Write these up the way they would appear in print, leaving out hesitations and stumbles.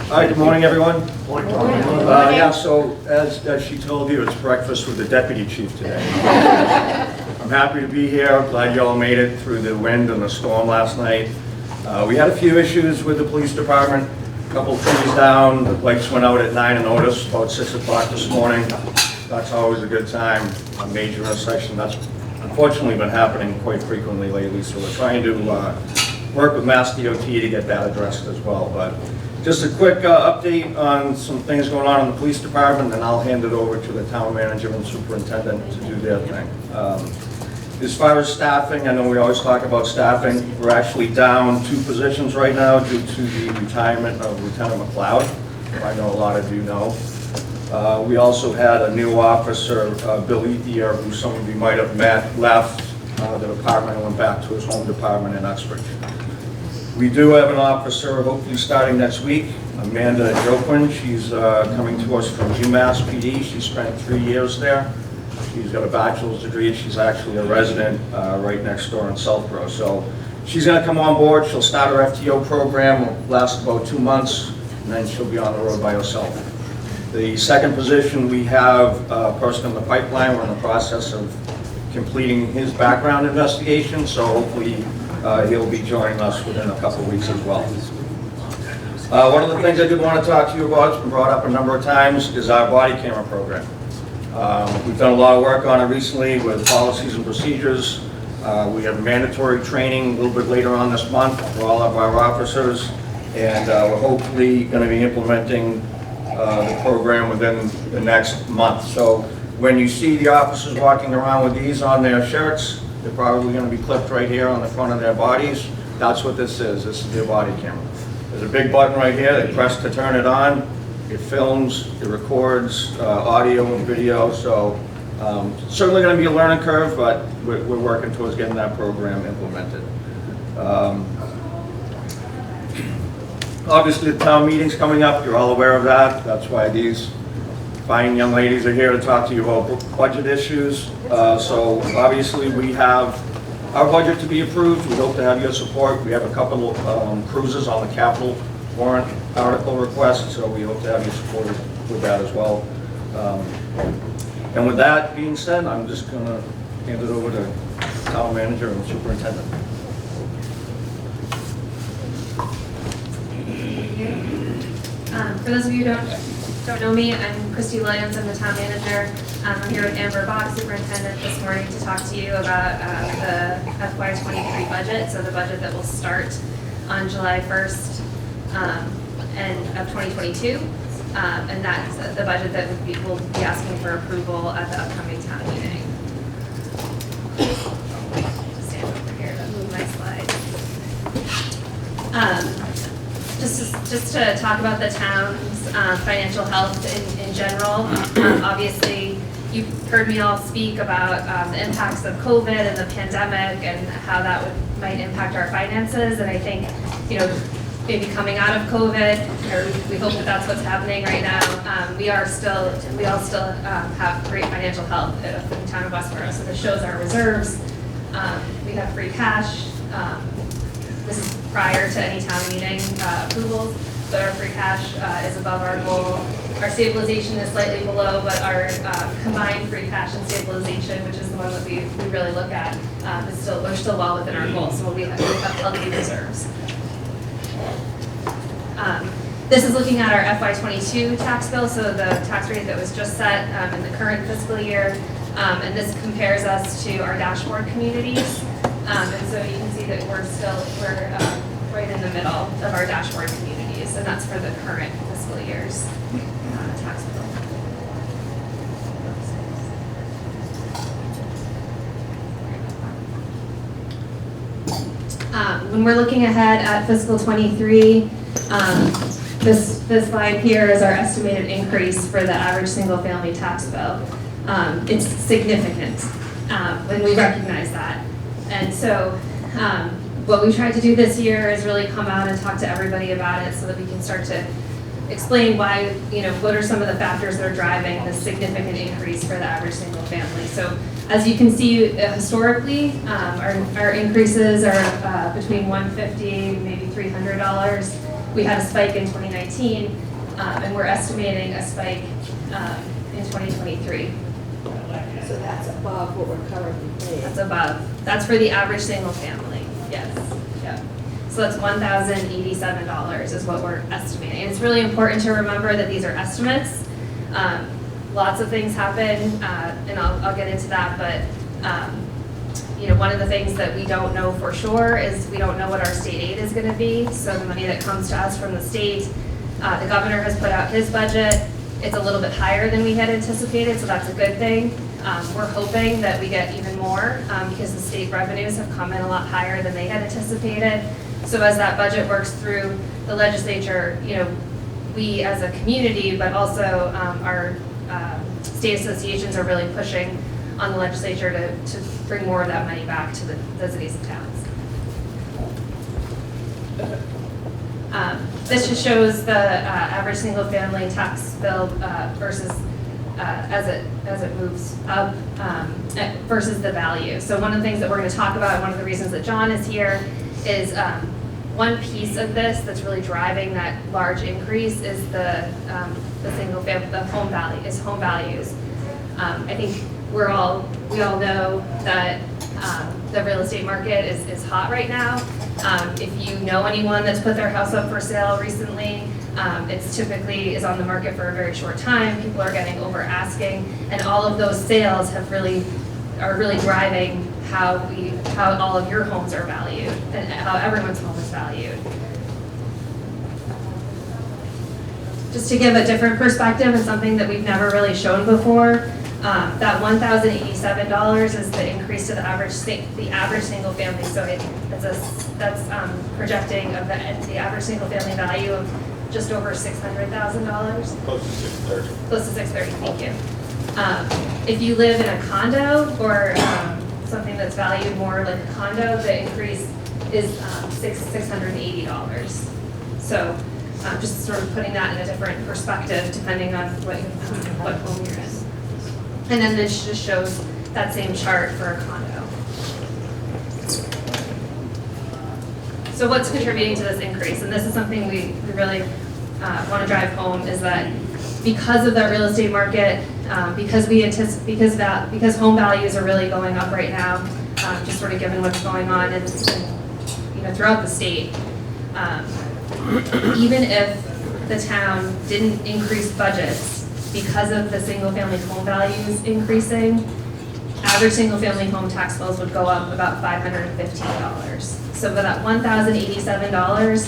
All right, good morning, everyone. Morning. Yeah, so as she told you, it's breakfast with the Deputy Chief today. I'm happy to be here. Glad you all made it through the wind and the storm last night. We had a few issues with the police department. A couple trees down, the lights went out at 9 in Otis, about 6 o'clock this morning. That's always a good time. A major intersection, that's unfortunately been happening quite frequently lately, so we're trying to work with Mass DOT to get that addressed as well. But just a quick update on some things going on in the police department, and I'll hand it over to the town manager and superintendent to do their thing. As far as staffing, I know we always talk about staffing. We're actually down 2 positions right now due to the retirement of Lieutenant McLeod. I know a lot of you know. We also had a new officer, Bill Ethier, who some of you might have met, left the department and went back to his home department in Uxbridge. We do have an officer, hopefully starting next week, Amber Joquin. She's coming to us from UMass PD. She spent 3 years there. She's got a bachelor's degree. She's actually a resident right next door in Southborough. So she's going to come on board. She'll start her FTO program. Will last about 2 months, and then she'll be on the road by herself. The second position, we have a person in the pipeline. We're in the process of completing his background investigation, so hopefully he'll be joining us within a couple of weeks as well. One of the things I did want to talk to you about, it's been brought up a number of times, is our body camera program. We've done a lot of work on it recently with policies and procedures. We have mandatory training a little bit later on this month for all of our officers, and we're hopefully going to be implementing the program within the next month. So when you see the officers walking around with these on their shirts, they're probably going to be clipped right here on the front of their bodies. That's what this is. This is their body camera. There's a big button right here. They press to turn it on. It films, it records audio and video. So certainly going to be a learning curve, but we're working towards getting that program implemented. Obviously, the town meeting's coming up. You're all aware of that. That's why these fine young ladies are here to talk to you about budget issues. So obviously, we have our budget to be approved. We hope to have your support. We have a couple of cruises on the capital warrant article request, so we hope to have your support with that as well. And with that being said, I'm just going to hand it over to town manager and superintendent. For those of you who don't know me, I'm Kristi Williams. I'm the town manager. I'm here with Amber Bock, superintendent, this morning to talk to you about the Fy23 budget, so the budget that will start on July 1st and of 2022, and that's the budget that we'll be asking for approval at the upcoming town meeting. Just stand over here to move my slides. Just to talk about the town's financial health in general. Obviously, you've heard me all speak about the impacts of COVID and the pandemic and how that might impact our finances. And I think, maybe coming out of COVID, or we hope that that's what's happening right now. We all still have great financial health in the town of Westboro. So this shows our reserves. We have free cash. This is prior to any town meeting approvals, but our free cash is above our goal. Our stabilization is slightly below, but our combined free cash and stabilization, which is the one that we really look at, we're still well within our goal. So we have healthy reserves. This is looking at our FY22 tax bill, so the tax rate that was just set in the current fiscal year, and this compares us to our dashboard communities. And so you can see that we're right in the middle of our dashboard communities, and that's for the current fiscal year's tax bill. When we're looking ahead at fiscal 23, this slide here is our estimated increase for the average single-family tax bill. It's significant, and we recognize that. And so what we tried to do this year is really come out and talk to everybody about it so that we can start to explain why, what are some of the factors that are driving this significant increase for the average single family. So as you can see, historically, our increases are between $150, maybe $300. we had a spike in 2019, and we're estimating a spike in 2023. So that's above what we're currently paying. That's above. That's for the average single family, yes. Yeah. So that's $1,087 is what we're estimating. And it's really important to remember that these are estimates. Lots of things happen, and I'll get into that, but you know, one of the things that we don't know for sure is we don't know what our state aid is going to be. So the money that comes to us from the state, the governor has put out his budget. It's a little bit higher than we had anticipated, so that's a good thing. We're hoping that we get even more because the state revenues have come in a lot higher than they had anticipated. So as that budget works through the legislature, you know, we as a community, but also our state associations are really pushing on the legislature to bring more of that money back to the cities and towns. This just shows the average single-family tax bill versus as it moves up versus the value. So one of the things that we're going to talk about, and one of the reasons that John is here, is one piece of this that's really driving that large increase is the single family, the home values. I think we all know that the real estate market is hot right now. If you know anyone that's put their house up for sale recently, it's typically is on the market for a very short time. People are getting over asking, and all of those sales are really driving how all of your homes are valued and how everyone's home is valued. Just to give a different perspective and something that we've never really shown before, that $1,087 is the increase to the average single family. So that's projecting of the average single family value of just over $600,000. Close to 630. Close to 630. Thank you. If you live in a condo or something that's valued more like a condo, the increase is $680. So just sort of putting that in a different perspective depending on what home you're in. And then this just shows that same chart for a condo. So what's contributing to this increase? And this is something we really want to drive home, is that because of the real estate market, because home values are really going up right now, just sort of given what's going on and you know, throughout the state. Even if the town didn't increase budgets because of the single-family home values increasing, average single-family home tax bills would go up about $515. So for that $1,087,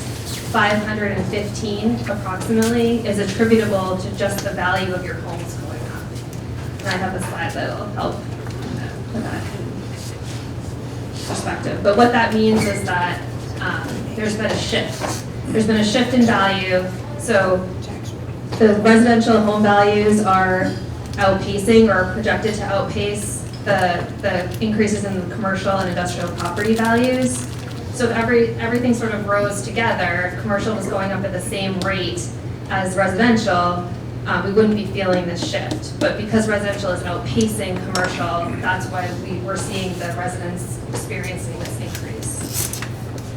$515 approximately is attributable to just the value of your homes going up. And I have a slide that will help put that in perspective. But what that means is that there's been a shift. There's been a shift in value. So the residential home values are outpacing or projected to outpace the increases in the commercial and industrial property values. So if everything sort of rose together, if commercial was going up at the same rate as residential, we wouldn't be feeling this shift. But because residential is outpacing commercial, that's why we're seeing the residents experiencing this increase.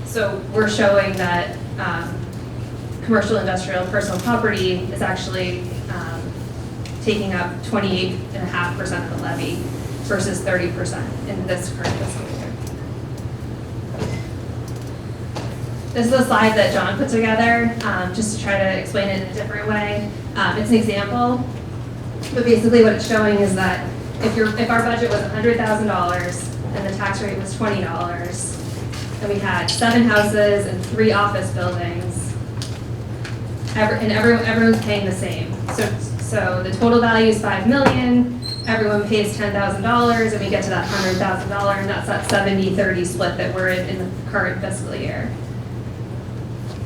So we're showing that commercial, industrial, personal property is actually taking up 28.5% of the levy versus 30% in this current fiscal year. This is a slide that John put together just to try to explain it in a different way. It's an example, but basically what it's showing is that if our budget was $100,000 and the tax rate was $20, and we had 7 houses and 3 office buildings, and everyone's paying the same. So the total value is $5 million. Everyone pays $10,000, and we get to that $100,000, and that's that 70-30 split that we're in the current fiscal year.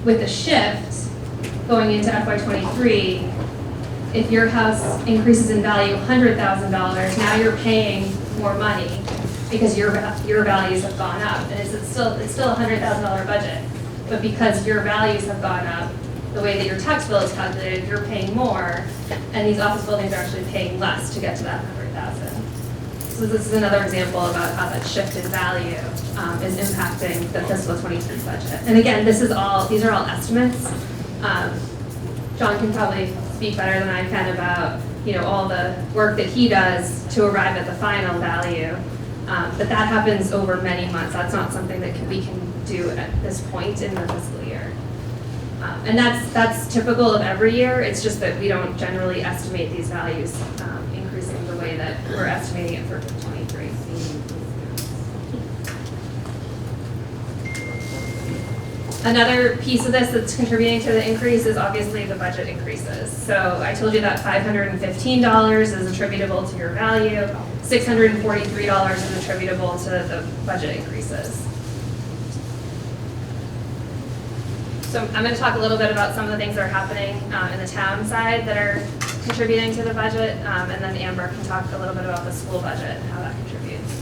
With the shift going into FY23, if your house increases in value $100,000, now you're paying more money because your values have gone up, and it's still a $100,000 budget, but because your values have gone up, the way that your tax bill is calculated, you're paying more, and these office buildings are actually paying less to get to that $100,000. So this is another example about how that shift in value is impacting the fiscal 23 budget. And again, these are all estimates. John can probably speak better than I can about, all the work that he does to arrive at the final value. But that happens over many months. That's not something that we can do at this point in the fiscal year. And that's typical of every year. It's just that we don't generally estimate these values increasing the way that we're estimating it for 23. Another piece of this that's contributing to the increase is obviously the budget increases. So I told you that $515 is attributable to your value, $643 is attributable to the budget increases. So I'm going to talk a little bit about some of the things that are happening in the town side that are contributing to the budget, and then Amber can talk a little bit about the school budget and how that contributes.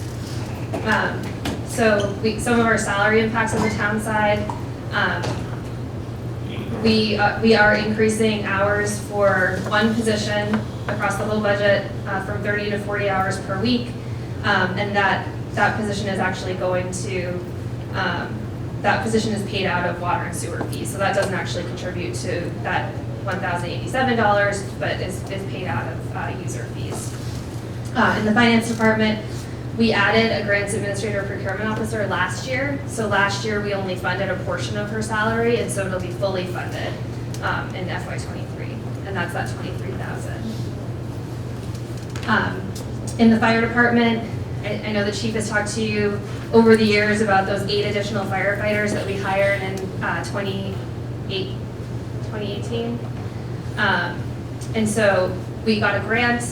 Some of our salary impacts on the town side. We are increasing hours for one position across the whole budget from 30 to 40 hours per week, and that position is actually going to, that position is paid out of water and sewer fees, so that doesn't actually contribute to that $1,087, but is paid out of user fees. In the finance department, we added a grants administrator procurement officer last year. So last year we only funded a portion of her salary, and so it'll be fully funded in FY23, and that's that $23,000. In the fire department, I know the chief has talked to you over the years about those 8 additional firefighters that we hired in 2018. And so we got a grant.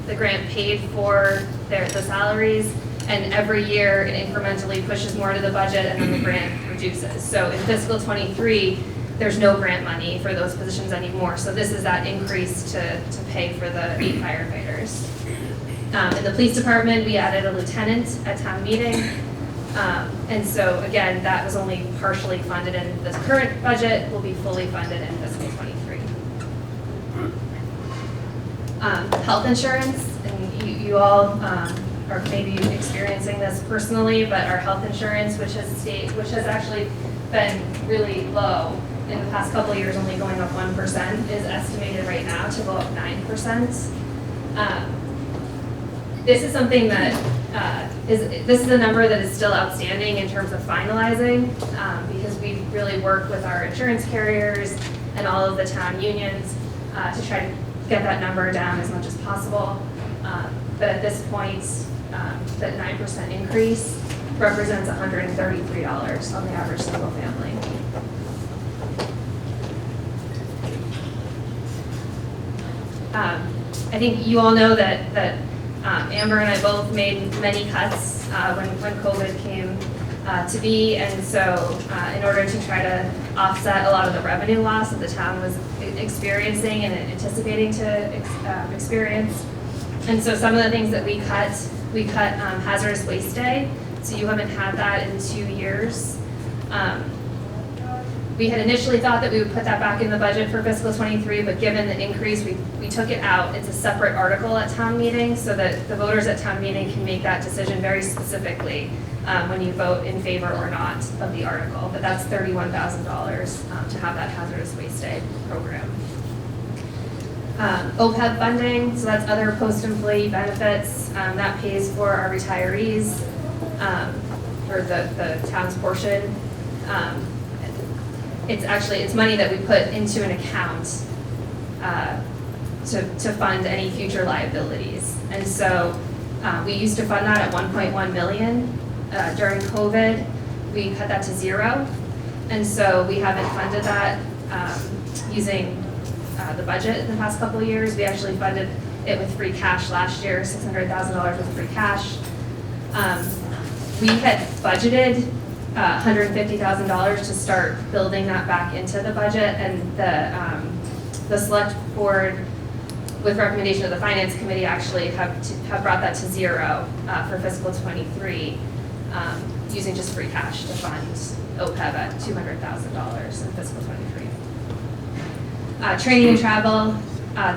The grant paid for the salaries, and every year it incrementally pushes more to the budget, and then the grant reduces. So in fiscal 23, there's no grant money for those positions anymore. So this is that increase to pay for the 8 firefighters. In the police department, we added a lieutenant at town meeting. And so again, that was only partially funded in this current budget, will be fully funded in fiscal 23. Health insurance, and you all are maybe experiencing this personally, but our health insurance, which has actually been really low in the past couple of years, only going up 1%, is estimated right now to go up 9%. This is something that this is a number that is still outstanding in terms of finalizing, because we really work with our insurance carriers and all of the town unions to try to get that number down as much as possible. But at this point, that 9% increase represents $133 on the average single family. I think you all know that Amber and I both made many cuts when COVID came to be, and so in order to try to offset a lot of the revenue loss that the town was experiencing and anticipating to experience. And so some of the things that we cut Hazardous Waste Day, so you haven't had that in 2 years. We had initially thought that we would put that back in the budget for fiscal 23, but given the increase, we took it out. It's a separate article at town meeting, so that the voters at town meeting can make that decision very specifically when you vote in favor or not of the article. But that's $31,000 to have that Hazardous Waste Day program. Opec Funding, so that's other post-employee benefits. That pays for our retirees, or the town's portion. It's money that we put into an account to fund any future liabilities. And so we used to fund that at $1.1 million. During COVID, we cut that to 0. And so we haven't funded that using the budget in the past couple of years. We actually funded it with free cash last year, $600,000 with free cash. We had budgeted $150,000 to start building that back into the budget, and the select board, with recommendation of the finance committee, actually have brought that to 0 for fiscal 23, using just free cash to fund OPEB at $200,000 in fiscal 23. Training and travel,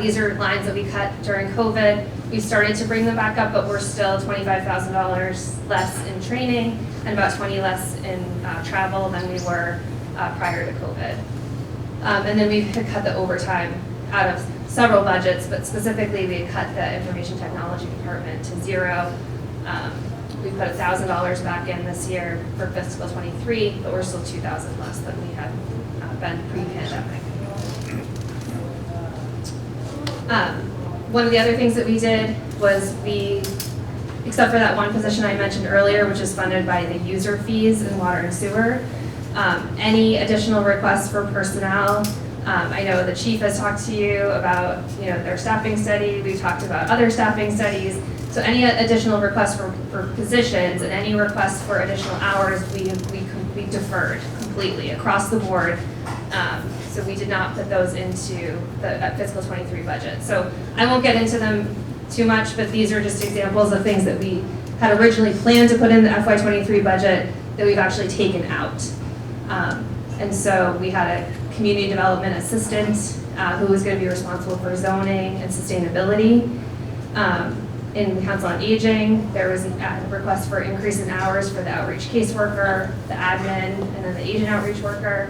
these are lines that we cut during COVID. We started to bring them back up, but we're still $25,000 less in training and about 20 less in travel than we were prior to COVID. And then we had cut the overtime out of several budgets, but specifically we cut the information technology department to zero. We put $1,000 back in this year for fiscal '23, but we're still $2,000 less than we had been pre-pandemic. One of the other things that we did was except for that one position I mentioned earlier, which is funded by the user fees in water and sewer, any additional requests for personnel. I know the chief has talked to you about their staffing study. We've talked about other staffing studies. So any additional requests for positions and any requests for additional hours, we deferred completely across the board. So we did not put those into the fiscal '23 budget. So I won't get into them too much, but these are just examples of things that we had originally planned to put in the FY23 budget that we've actually taken out. And so we had a community development assistant who was going to be responsible for zoning and sustainability. In the Council on Aging, there was a request for increase in hours for the outreach caseworker, the admin, and then the agent outreach worker.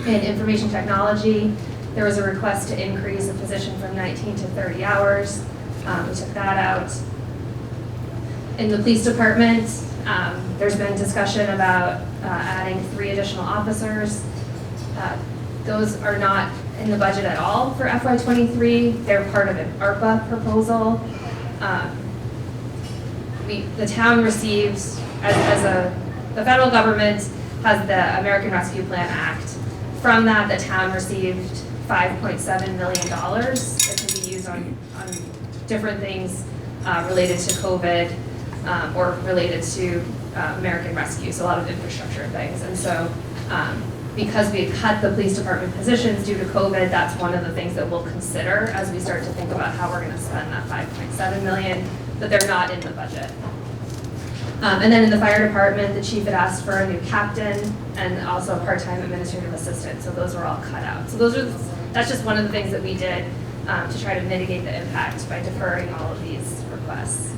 In information technology, there was a request to increase a position from 19 to 30 hours. We took that out. In the police department, there's been discussion about adding 3 additional officers. Those are not in the budget at all for FY23. They're part of an ARPA proposal. The town receives, the federal government has the American Rescue Plan Act. From that, the town received $5.7 million that can be used on different things related to COVID or related to American Rescue, so a lot of infrastructure things. And so because we cut the police department positions due to COVID, that's one of the things that we'll consider as we start to think about how we're going to spend that $5.7 million, but they're not in the budget. And then in the fire department, the chief had asked for a new captain and also a part-time administrative assistant, so those were all cut out. So that's just one of the things that we did to try to mitigate the impact by deferring all of these requests.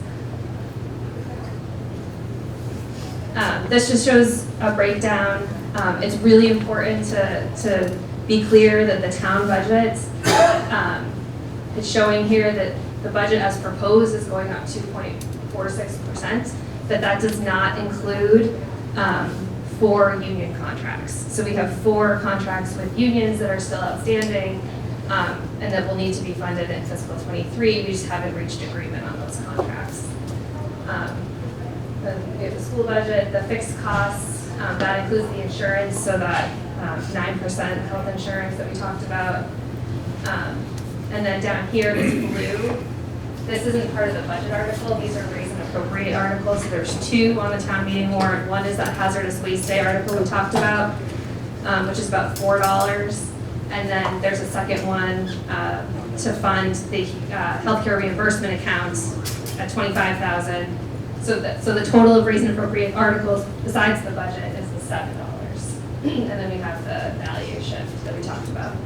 This just shows a breakdown. It's really important to be clear that the town budget, it's showing here that the budget as proposed is going up 2.46%, but that does not include 4 union contracts. So we have 4 contracts with unions that are still outstanding and that will need to be funded in fiscal '23. We just haven't reached agreement on those contracts. Then we have the school budget, the fixed costs, that includes the insurance, so that 9% health insurance that we talked about. And then down here is blue. This isn't part of the budget article. These are raise and appropriate articles. So there's 2 on the town meeting warrant. One is that hazardous waste day article we talked about, which is about $4. And then there's a second one to fund the healthcare reimbursement accounts at $25,000. So the total of raise and appropriate articles besides the budget is the $7. And then we have the value shift that we talked about.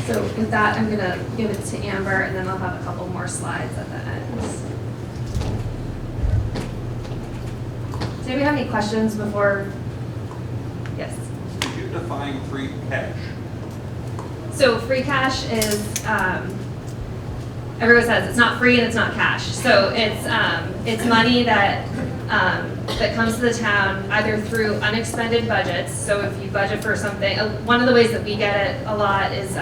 So with that, I'm gonna give it to Amber, and then I'll have a couple more slides at the end. Does anybody have any questions before? Yes. Could you define free cash? So free cash is, everyone says it's not free and it's not cash. So it's money that comes to the town either through unexpended budgets. So if you budget for something, one of the ways that we get it a lot is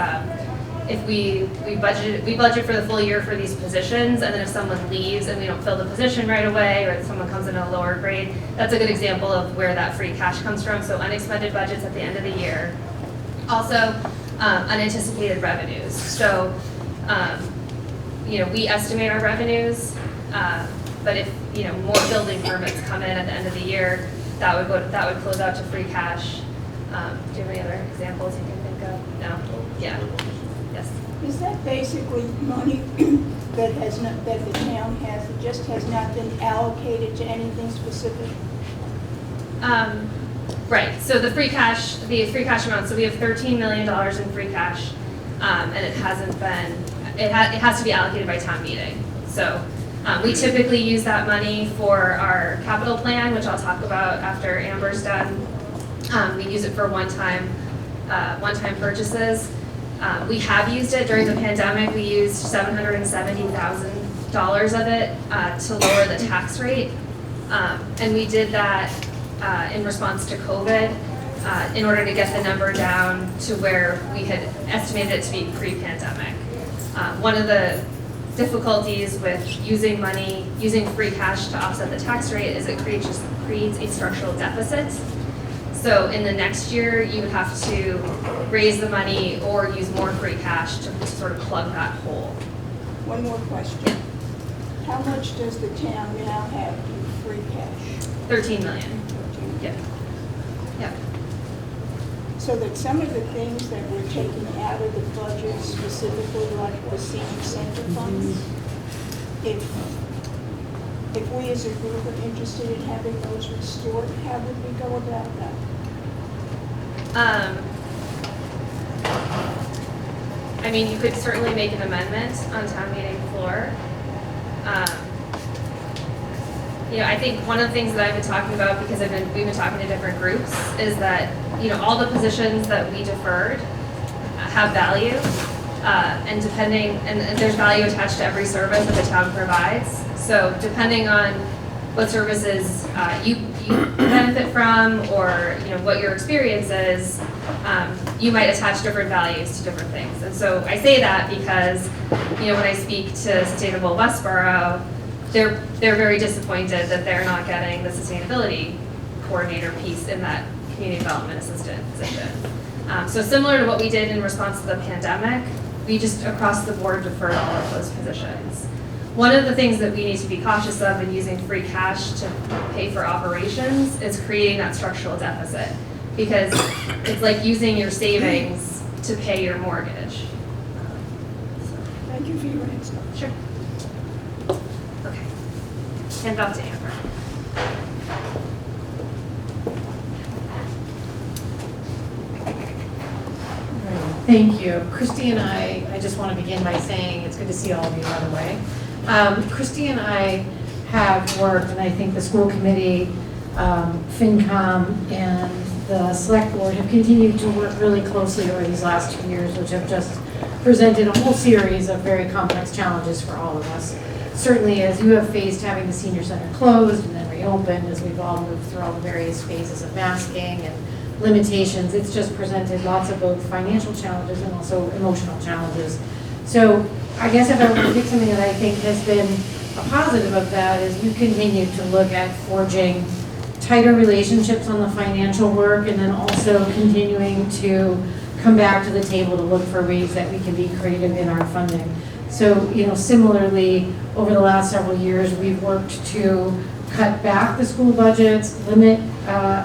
if we budget for the full year for these positions, and then if someone leaves and we don't fill the position right away, or if someone comes in at a lower grade, that's a good example of where that free cash comes from. So unexpended budgets at the end of the year. Also, unanticipated revenues. So, we estimate our revenues, but if more building permits come in at the end of the year, that would close out to free cash. Do you have any other examples you can think of? No? Yeah. Yes. Is that basically money that the town has, it just has not been allocated to anything specific? Right. So the free cash amount. So we have $13 million in free cash. and it hasn't been, it has to be allocated by town meeting. So we typically use that money for our capital plan, which I'll talk about after Amber's done. We use it for one-time purchases. We have used it during the pandemic. We used $770,000 of it to lower the tax rate. And we did that in response to COVID in order to get the number down to where we had estimated it to be pre-pandemic. One of the difficulties with using free cash to offset the tax rate is it creates a structural deficit. So in the next year, you would have to raise the money or use more free cash to sort of plug that hole. One more question. How much does the town now have in free cash? 13 million. Yeah. Yeah. So that some of the things that were taken out of the budget, specifically like the senior center funds, if we as a group are interested in having those restored, how would we go about that? I mean, you could certainly make an amendment on town meeting floor. I think one of the things that I've been talking about, because we've been talking to different groups, is that, all the positions that we deferred have value, and there's value attached to every service that the town provides. So depending on what services you benefit from, or what your experience is, you might attach different values to different things. And so I say that because when I speak to Sustainable Westboro, they're very disappointed that they're not getting the sustainability coordinator piece in that community development assistant position. So similar to what we did in response to the pandemic, we just across the board deferred all of those positions. One of the things that we need to be cautious of in using free cash to pay for operations is creating that structural deficit, because it's like using your savings to pay your mortgage. Thank you for your answer. Sure. Okay. Hand off to Amber. Thank you. Kristi and I just want to begin by saying it's good to see all of you, by the way. Kristi and I have worked, and I think the school committee, FinCom, and the select board have continued to work really closely over these last 2 years, which have just presented a whole series of very complex challenges for all of us. Certainly, as you have faced having the senior center closed and then reopened, as we've all moved through all the various phases of masking and limitations, it's just presented lots of both financial challenges and also emotional challenges. So I guess if I were to pick something that I think has been a positive of that is you continue to look at forging tighter relationships on the financial work, and then also continuing to come back to the table to look for ways that we can be creative in our funding. So, similarly, over the last several years, we've worked to cut back the school budgets, limit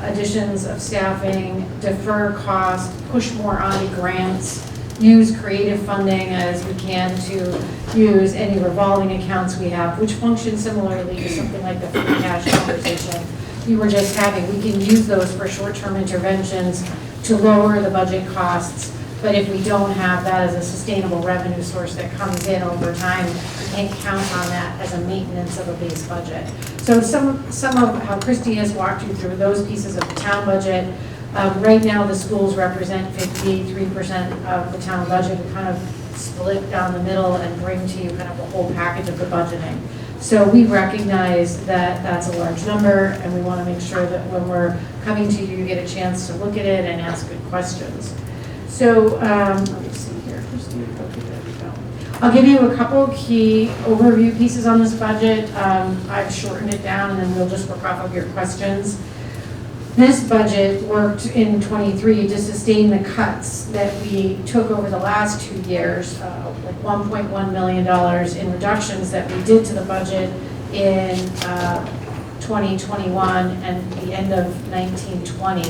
additions of staffing, defer costs, push more on grants, use creative funding as we can to use any revolving accounts we have, which function similarly to something like the free cash conversation we were just having. We can use those for short-term interventions to lower the budget costs, but if we don't have that as a sustainable revenue source that comes in over time, we can't count on that as a maintenance of a base budget. So some of how Kristi has walked you through those pieces of the town budget. Right now, the schools represent 53% of the town budget. We kind of split down the middle and bring to you kind of the whole package of the budgeting. So we recognize that that's a large number, and we want to make sure that when we're coming to you, you get a chance to look at it and ask good questions. So let me see here. Kristi, okay, there we go. I'll give you a couple key overview pieces on this budget. I've shortened it down, and then we'll just work off of your questions. This budget worked in '23 to sustain the cuts that we took over the last 2 years, like $1.1 million in reductions that we did to the budget in 2021 and the end of 1920.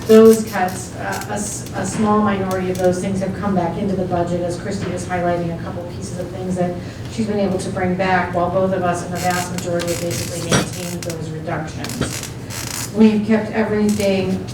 Those cuts, a small minority of those things have come back into the budget, as Kristi was highlighting a couple pieces of things that she's been able to bring back, while both of us and the vast majority have basically maintained those reductions. We've kept everything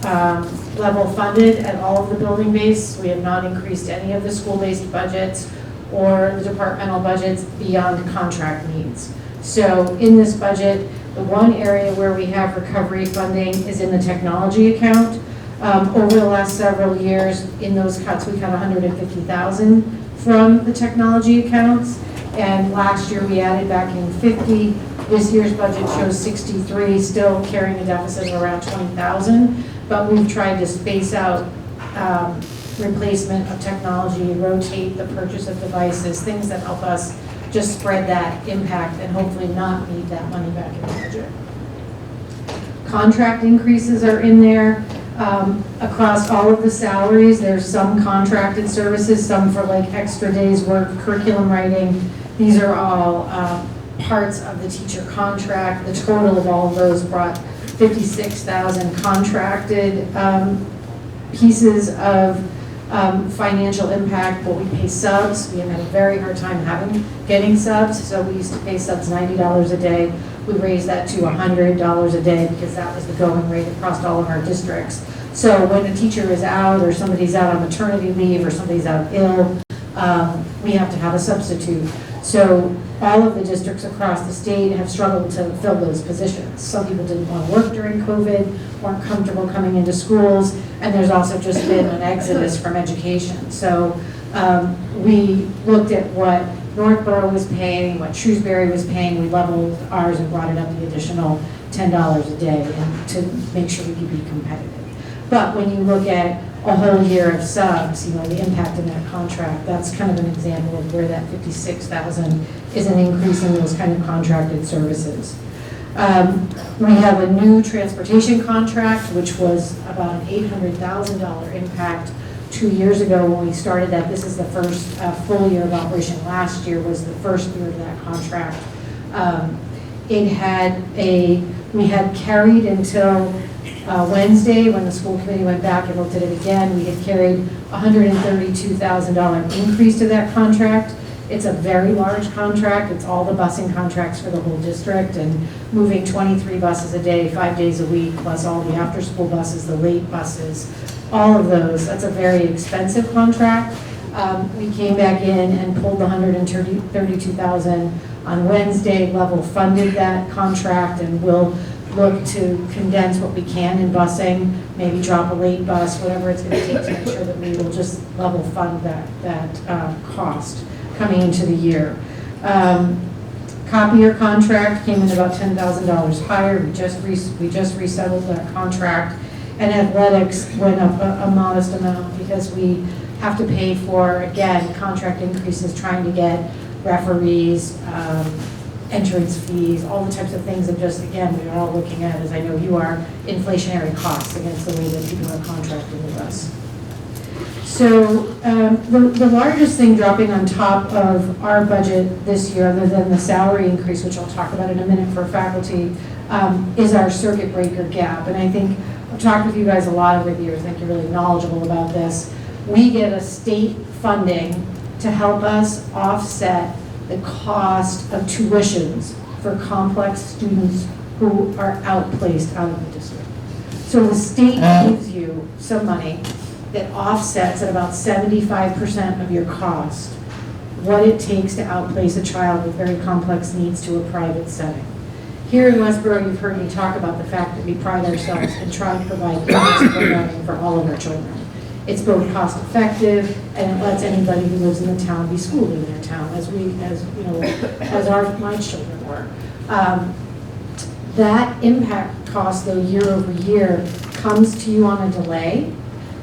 level funded at all of the building base. We have not increased any of the school-based budgets or the departmental budgets beyond contract needs. So in this budget, the one area where we have recovery funding is in the technology account. Over the last several years, in those cuts, we cut $150,000 from the technology accounts. And last year, we added back in 50. This year's budget shows 63, still carrying a deficit of around 20,000. But we've tried to space out replacement of technology, rotate the purchase of devices, things that help us just spread that impact and hopefully not need that money back in the budget. Contract increases are in there. Across all of the salaries, there's some contracted services, some for like extra days work, curriculum writing. These are all parts of the teacher contract. The total of all of those brought 56,000 contracted pieces of financial impact. What we pay subs, we have had a very hard time getting subs, so we used to pay subs $90 a day. We raised that to $100 a day because that was the going rate across all of our districts. So when a teacher is out or somebody's out on maternity leave or somebody's out ill, we have to have a substitute. So all of the districts across the state have struggled to fill those positions. Some people didn't want to work during COVID, weren't comfortable coming into schools, and there's also just been an exodus from education. So we looked at what Northborough was paying, what Shrewsbury was paying, we leveled ours and brought it up the additional $10 a day and to make sure we could be competitive. But when you look at a whole year of subs, you know, the impact in that contract, that's kind of an example of where that 56,000 is an increase in those kind of contracted services. We have a new transportation contract, which was about an $800,000 impact 2 years ago when we started that. This is the first full year of operation. Last year was the first year of that contract. We had carried until Wednesday, when the school committee went back and looked at it again, we had carried $132,000 increase to that contract. It's a very large contract. It's all the busing contracts for the whole district and moving 23 buses a day, 5 days a week, plus all the after-school buses, the late buses, all of those. That's a very expensive contract. We came back in and pulled the $132,000 on Wednesday, level funded that contract, and we'll look to condense what we can in busing, maybe drop a late bus, whatever it's going to take to make sure that we will just level fund that cost coming into the year. Copier contract came in about $10,000 higher. We just resettled that contract. And athletics went up a modest amount because we have to pay for, again, contract increases, trying to get referees, entrance fees, all the types of things that just, again, we are all looking at, as I know you are, inflationary costs against the way that people are contracting with us. So the largest thing dropping on top of our budget this year, other than the salary increase, which I'll talk about in a minute for faculty, is our circuit breaker gap. And I think I've talked with you guys a lot over the years. I think you're really knowledgeable about this. We get a state funding to help us offset the cost of tuitions for complex students who are outplaced out of the district. So the state gives you some money that offsets at about 75% of your cost what it takes to outplace a child with very complex needs to a private setting. Here in Westboro, you've heard me talk about the fact that we pride ourselves in trying to provide balanced programming for all of our children. It's both cost effective and it lets anybody who lives in the town be schooled in their town, as my children were. That impact cost, though, year over year, comes to you on a delay.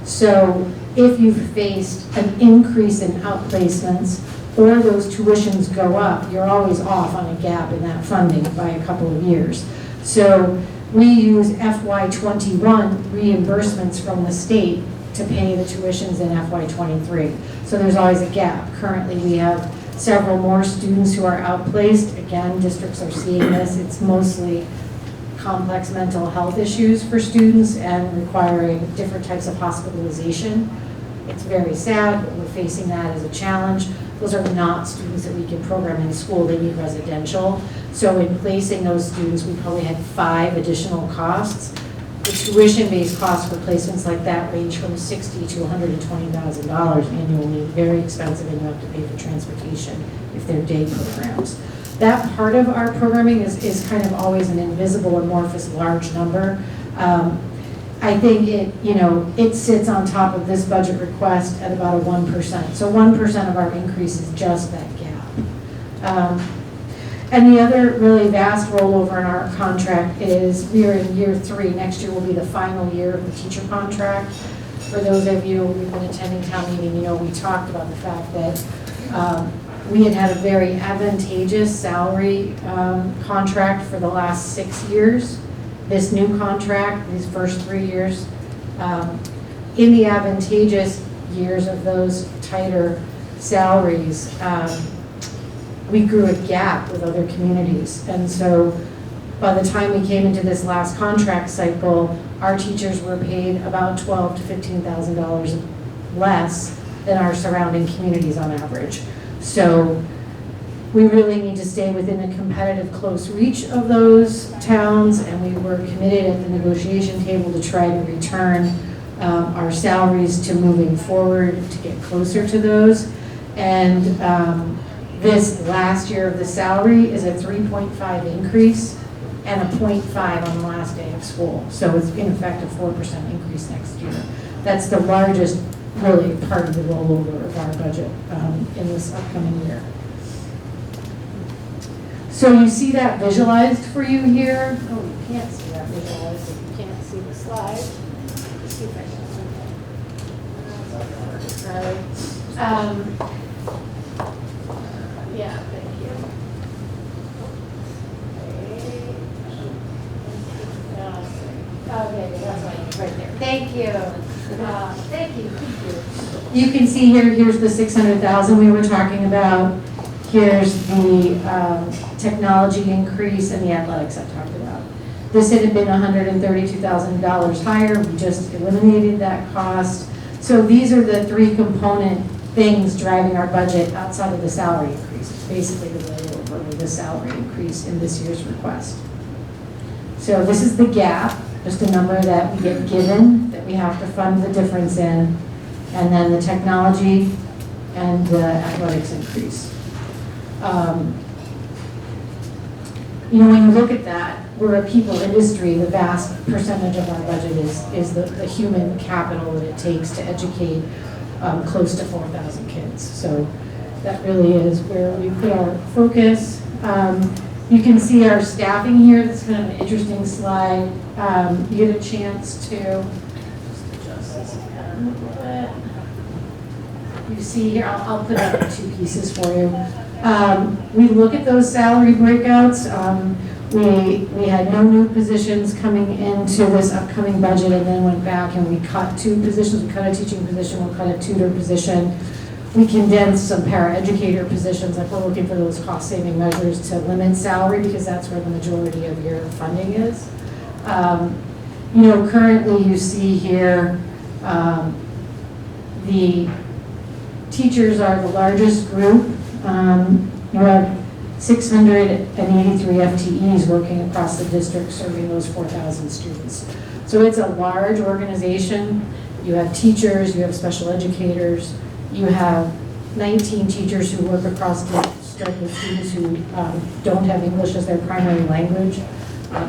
So if you've faced an increase in outplacements or those tuitions go up, you're always off on a gap in that funding by a couple of years. So we use FY21 reimbursements from the state to pay the tuitions in FY23. So there's always a gap. Currently we have several more students who are outplaced. Again, districts are seeing this. It's mostly complex mental health issues for students and requiring different types of hospitalization. It's very sad, but we're facing that as a challenge. Those are not students that we can program in school. They need residential. So in placing those students, we probably had 5 additional costs. The tuition-based costs for placements like that range from $60,000 to $120,000 annually, very expensive, and you have to pay for transportation if they're day programs. That part of our programming is kind of always an invisible, amorphous, large number. I think it sits on top of this budget request at about a 1%. So 1% of our increase is just that gap. And the other really vast rollover in our contract is we are in year 3. Next year will be the final year of the teacher contract. For those of you who've been attending town meeting, we talked about the fact that we had a very advantageous salary contract for the last 6 years. This new contract, these first 3 years, in the advantageous years of those tighter salaries, we grew a gap with other communities. And so by the time we came into this last contract cycle, our teachers were paid about $12,000 to $15,000 less than our surrounding communities on average. So we really need to stay within a competitive close reach of those towns, and we were committed at the negotiation table to try to return our salaries to moving forward to get closer to those. And this last year of the salary is a 3.5 increase and a 0.5 on the last day of school. So it's in effect a 4% increase next year. That's the largest really part of the rollover of our budget in this upcoming year. So you see that visualized for you here. Oh, you can't see that visualized if you can't see the slide. Let's see if I can. Sorry. Yeah, thank you. Okay, that's right there. Thank you. Thank you. You can see here's the 600,000 we were talking about. Here's the technology increase and the athletics I talked about. This had been $132,000 higher. We just eliminated that cost. So these are the 3 component things driving our budget outside of the salary increase. It's basically the rollover of the salary increase in this year's request. So this is the gap, just a number that we get given that we have to fund the difference in, and then the technology and the athletics increase. When you look at that, we're a people industry. The vast percentage of our budget is the human capital that it takes to educate close to 4,000 kids. So that really is where we put our focus. You can see our staffing here. This is kind of an interesting slide. You get a chance to just adjust this again a little bit. You see here, I'll put up 2 pieces for you. We look at those salary breakouts. We had no new positions coming into this upcoming budget, and then went back and we cut 2 positions. We cut a teaching position, we cut a tutor position. We condensed some paraeducator positions, like we're looking for those cost-saving measures to limit salary, because that's where the majority of your funding is. Currently you see here the teachers are the largest group. You have 683 FTEs working across the district serving those 4,000 students. So it's a large organization. You have teachers, you have special educators, you have 19 teachers who work across the district with students who don't have English as their primary language.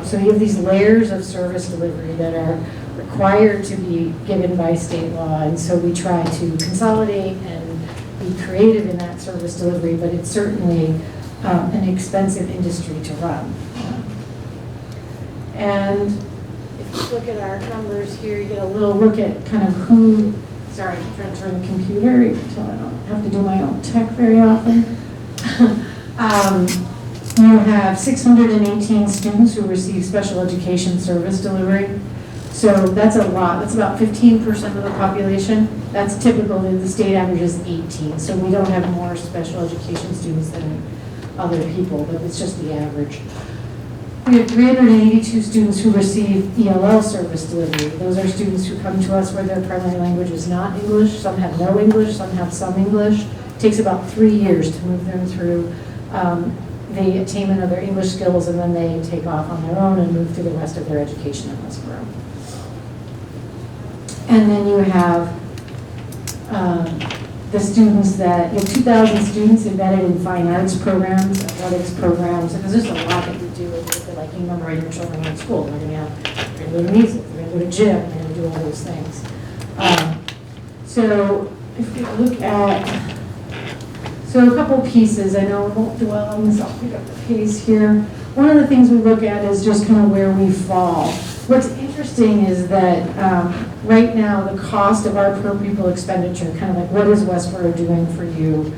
So you have these layers of service delivery that are required to be given by state law, and so we try to consolidate and be creative in that service delivery, but it's certainly an expensive industry to run. And if you look at our numbers here, you get a little look at kind of who, sorry, I'm trying to turn the computer, until I don't have to do my own tech very often. You have 618 students who receive special education service delivery. So that's a lot. That's about 15% of the population. That's typical. The state average is 18. So we don't have more special education students than other people, but it's just the average. We have 382 students who receive ELL service delivery. Those are students who come to us where their primary language is not English. Some have no English, some have some English. It takes about 3 years to move them through the attainment of their English skills, and then they take off on their own and move through the rest of their education in Westboro. And then you have the students that, you have 2,000 students embedded in fine arts programs, athletics programs, because there's a lot that you do with it, like you remember your children in school, they're going to go to music, they're going to go to gym, they're going to do all those things. So if we look at, so a couple pieces, I know I won't dwell on this, I'll pick up the pace here. One of the things we look at is just kind of where we fall. What's interesting is that right now the cost of our per pupil expenditure, kind of like what is Westboro doing for you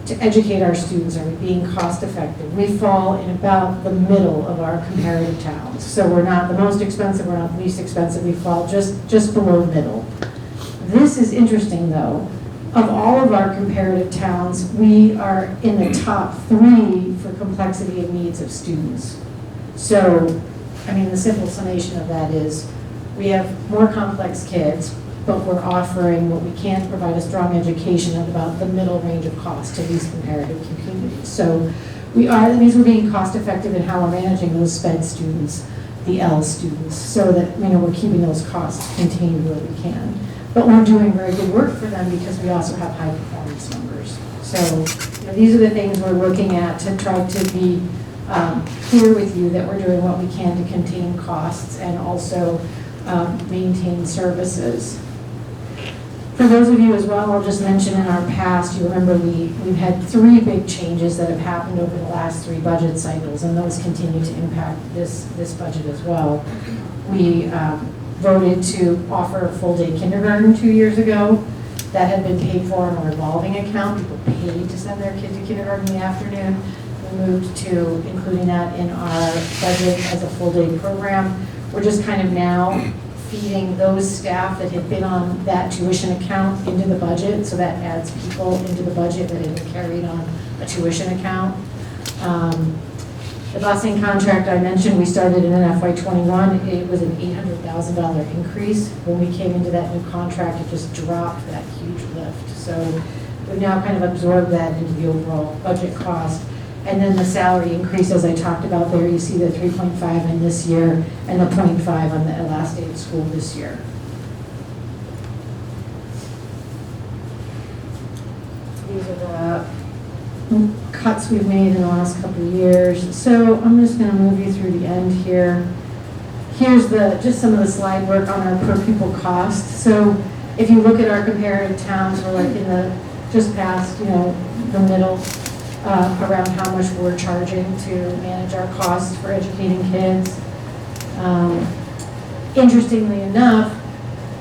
to educate our students? Are we being cost effective? We fall in about the middle of our comparative towns. So we're not the most expensive, we're not the least expensive, we fall just below middle. This is interesting though. Of all of our comparative towns, we are in the top 3 for complexity of needs of students. So, I mean, the simple summation of that is we have more complex kids, but we're offering what we can provide a strong education at about the middle range of cost to these comparative communities. So that means we're being cost effective in how we're managing those SPED students, the L students, so that we're keeping those costs contained where we can. But we're doing very good work for them because we also have high performance numbers. So these are the things we're looking at to try to be clear with you that we're doing what we can to contain costs and also maintain services. For those of you as well, I'll just mention in our past, you remember we've had 3 big changes that have happened over the last 3 budget cycles, and those continue to impact this budget as well. We voted to offer a full-day kindergarten 2 years ago. That had been paid for in a revolving account. People paid to send their kid to kindergarten in the afternoon. We moved to including that in our budget as a full-day program. We're just kind of now feeding those staff that had been on that tuition account into the budget, so that adds people into the budget that had carried on a tuition account. The busing contract I mentioned, we started in an FY21. It was an $800,000 increase. When we came into that new contract, it just dropped that huge lift. So we've now kind of absorbed that into the overall budget cost. And then the salary increase, as I talked about there, you see the 3.5 in this year and the 0.5 on the last day of school this year. These are the cuts we've made in the last couple of years. So I'm just going to move you through the end here. Here's just some of the slide work on our per pupil cost. So if you look at our comparative towns, we're like in the just past, the middle, around how much we're charging to manage our costs for educating kids. Interestingly enough,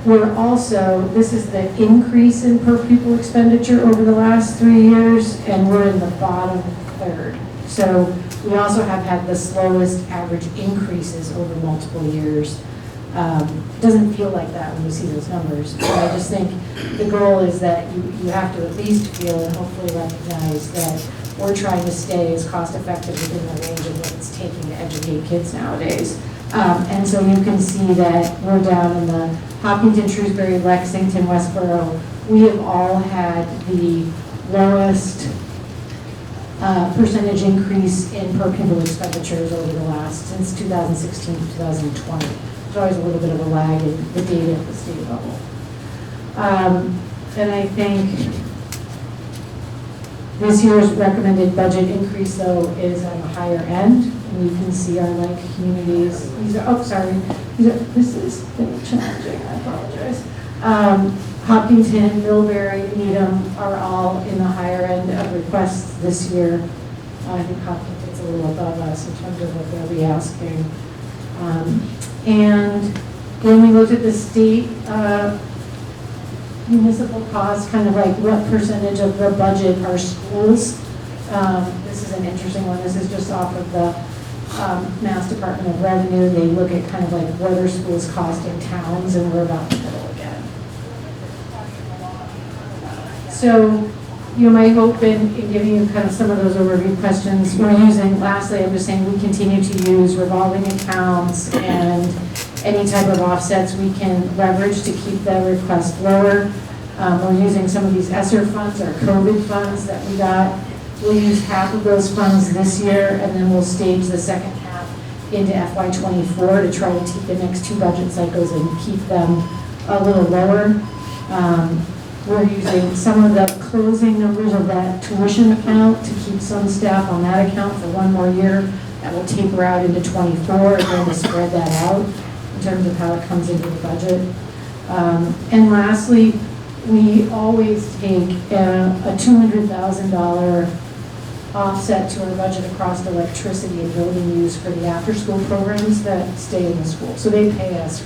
this is the increase in per pupil expenditure over the last 3 years, and we're in the bottom third. So we also have had the slowest average increases over multiple years. It doesn't feel like that when you see those numbers, but I just think the goal is that you have to at least feel and hopefully recognize that we're trying to stay as cost effective within the range of what it's taking to educate kids nowadays. And so you can see that we're down in the Hopkinton, Shrewsbury, Lexington, Westboro. We have all had the lowest percentage increase in per pupil expenditures over the last, since 2016 to 2020. There's always a little bit of a lag in the data at the state level. And I think this year's recommended budget increase, though, is on the higher end. And you can see our like communities. This is challenging, I apologize. Hopkinton, Millbury, Needham are all in the higher end of requests this year. I think Hopkinton's a little above us in terms of what they'll be asking. And when we looked at the state municipal costs, kind of like what percentage of the budget are schools. This is an interesting one. This is just off of the Mass Department of Revenue. They look at kind of like what are schools costing towns, and we're about the middle again. So, my hope in giving you kind of some of those overview questions, lastly, I'm just saying we continue to use revolving accounts and any type of offsets we can leverage to keep the request lower. We're using some of these ESSER funds, our COVID funds that we got. We'll use half of those funds this year, and then we'll stage the second half into FY24 to try to take the next 2 budget cycles and keep them a little lower. We're using some of the closing numbers of that tuition account to keep some staff on that account for one more year. That will taper out into '24 and then to spread that out in terms of how it comes into the budget. And lastly, we always take a $200,000 offset to our budget across electricity and building use for the after-school programs that stay in the school. So they pay us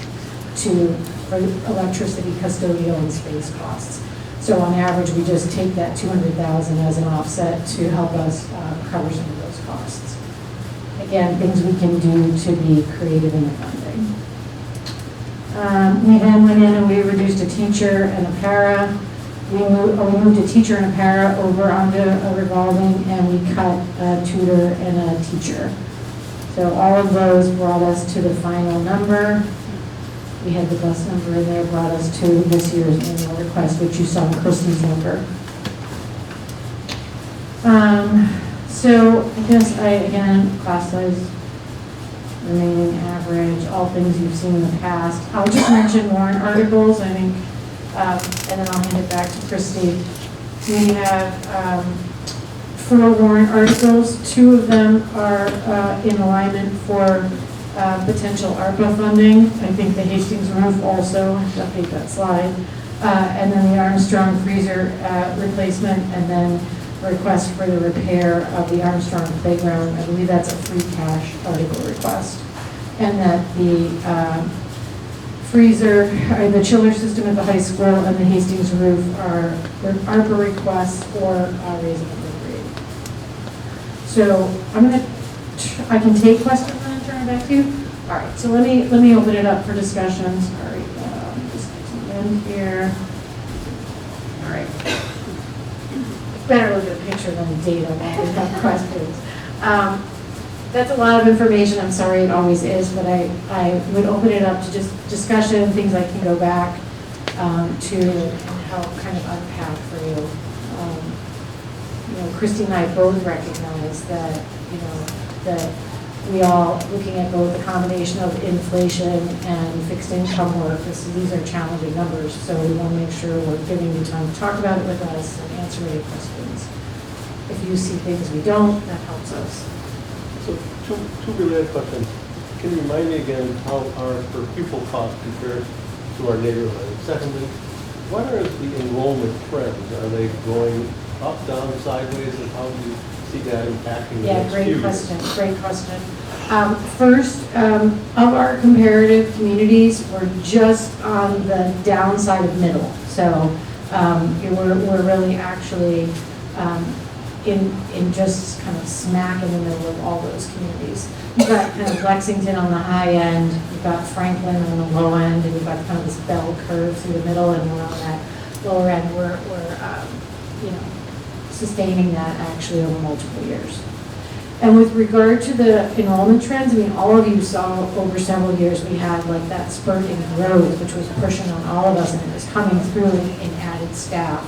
for electricity, custodial, and space costs. So on average, we just take that $200,000 as an offset to help us cover some of those costs. Again, things we can do to be creative in the funding. We then went in and we reduced a teacher and a para. We moved a teacher and a para over onto a revolving, and we cut a tutor and a teacher. So all of those brought us to the final number. We had the bus number in there, brought us to this year's annual request, which you saw in Kristi's number. So I guess again, class size, remaining average, all things you've seen in the past. I'll just mention warrant articles, I think, and then I'll hand it back to Kristi. We have 4 warrant articles. 2 of them are in alignment for potential ARPA funding. I think the Hastings roof also, I have to update that slide. And then the Armstrong freezer replacement, and then request for the repair of the Armstrong playground. I believe that's a free cash article request. And that the freezer, the chiller system at the high school and the Hastings roof are ARPA requests or raise and appropriate. So I can take questions and then turn it back to you. All right, so let me open it up for discussion. Sorry, just end here. All right. Better look at a picture than the data when we have questions. That's a lot of information. I'm sorry, it always is, but I would open it up to just discussion, things I can go back to and help kind of unpack for you. Kristi and I both recognize that, that we all, looking at both the combination of inflation and fixed income work, these are challenging numbers, so we want to make sure we're giving you time to talk about it with us and answer any questions. If you see things we don't, that helps us. So two related questions. Can you remind me again how our per pupil costs compare to our neighborhood? And secondly, what are the enrollment trends? Are they going up, down, sideways, and how do you see that impacting the next few years? Great question. First, of our comparative communities, we're just on the downside of middle. So we're really actually in just kind of smack in the middle of all those communities. You've got kind of Lexington on the high end, you've got Franklin on the low end, and you've got kind of this bell curve through the middle, and we're on that lower end. We're sustaining that actually over multiple years. And with regard to the enrollment trends, I mean, all of you saw over several years we had like that spurt in growth, which was pushing on all of us, and it was coming through in added staff.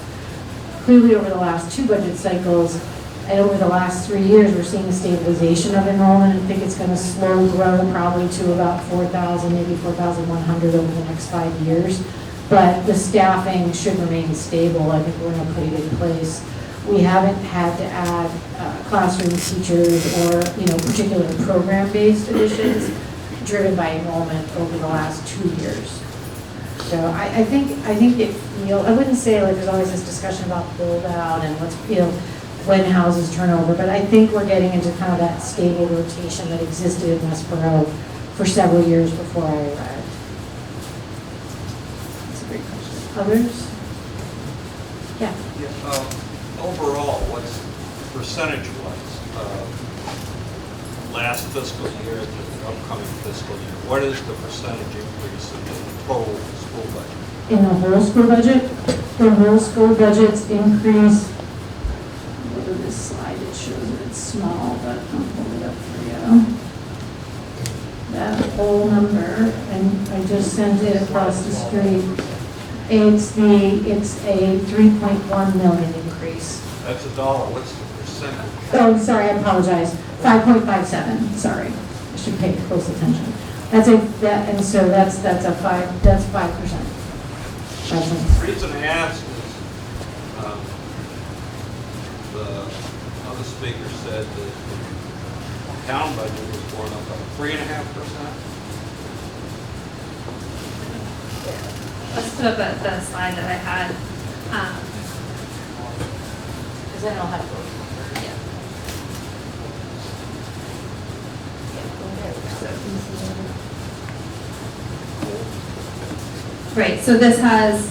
Clearly over the last 2 budget cycles, and over the last 3 years, we're seeing a stabilization of enrollment. I think it's going to slow grow probably to about 4,000, maybe 4,100 over the next 5 years. But the staffing should remain stable. I think we're going to put it in place. We haven't had to add classroom teachers or particular program-based additions driven by enrollment over the last 2 years. So I think it I wouldn't say like there's always this discussion about build out and when houses turn over, but I think we're getting into kind of that stable rotation that existed in Westboro for several years before I arrived. That's a great question. Others? Yeah. Overall, what's percentage-wise, last fiscal year to the upcoming fiscal year, what is the percentage increase in the total school budget? In the whole school budget? The whole school budget's increase, look at this slide, it shows that it's small, but I'll pull it up for you. That whole number, and I just sent it across the street. It's a 3.1 million increase. That's a dollar. What's the percentage? Oh, sorry, I apologize. 5.57. Sorry, I should pay close attention. That's 5%. doesn't. The reason I asked is, the other speaker said that the town budget was going up by 3.5%. Let's put up the slide that I had. Because then I'll have to. Right, so this has,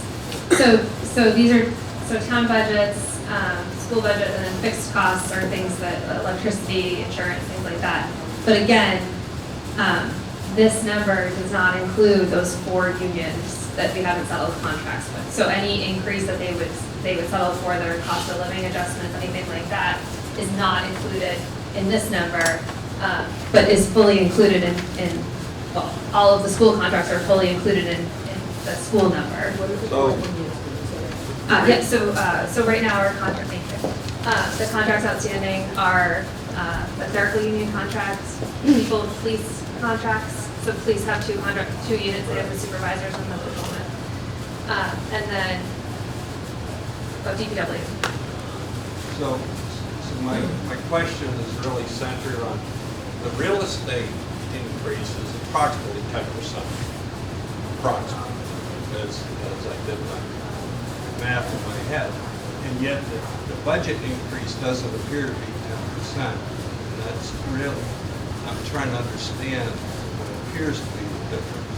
so these are, so town budgets, school budget, and then fixed costs are things that, electricity, insurance, things like that. But again, this number does not include those 4 unions that we haven't settled contracts with. So any increase that they would settle for, their cost of living adjustments, anything like that, is not included in this number, but is fully included in, well, all of the school contracts are fully included in the school number. So, Yeah, so right now our contract, thank you. The contracts outstanding are the clerical union contracts, people with police contracts. So police have 2 units, they have the supervisors and the patrolmen. And then, DPW. so my question is really centered on the real estate increase is approximately 10%. Approximately, as I did my math in my head. And yet the budget increase doesn't appear to be 10%. And that's really, I'm trying to understand what appears to be the difference.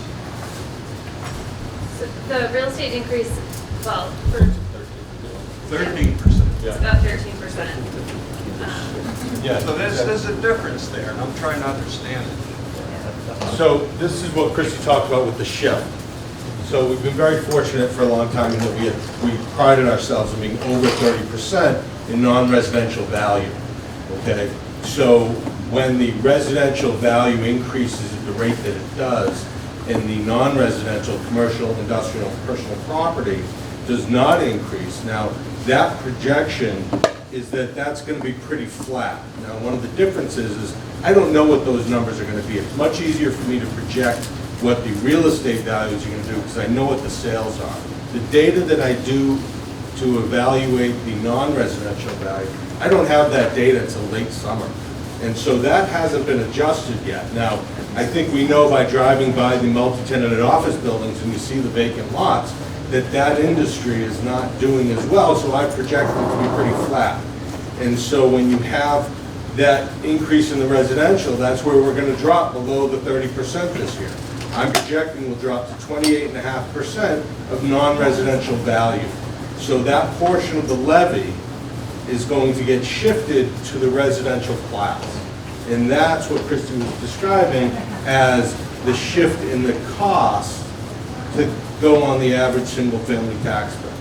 So the real estate increase, well, for 13%. it's about 13%. Yeah. So there's a difference there, and I'm trying to understand it. So this is what Kristi talked about with the shift. So we've been very fortunate for a long time in that we prided ourselves on being over 30% in non-residential value, okay? So when the residential value increases at the rate that it does, and the non-residential, commercial, industrial, personal property does not increase, now that projection is that that's going to be pretty flat. Now, one of the differences is I don't know what those numbers are going to be. It's much easier for me to project what the real estate values are going to do because I know what the sales are. The data that I do to evaluate the non-residential value, I don't have that data until late summer. And so that hasn't been adjusted yet. Now, I think we know by driving by the multi-tenanted office buildings and you see the vacant lots, that industry is not doing as well, so I project it to be pretty flat. And so when you have that increase in the residential, that's where we're going to drop below the 30% this year. I'm projecting we'll drop to 28.5% of non-residential value. So that portion of the levy is going to get shifted to the residential class. And that's what Kristi was describing as the shift in the cost to go on the average single-family tax bill.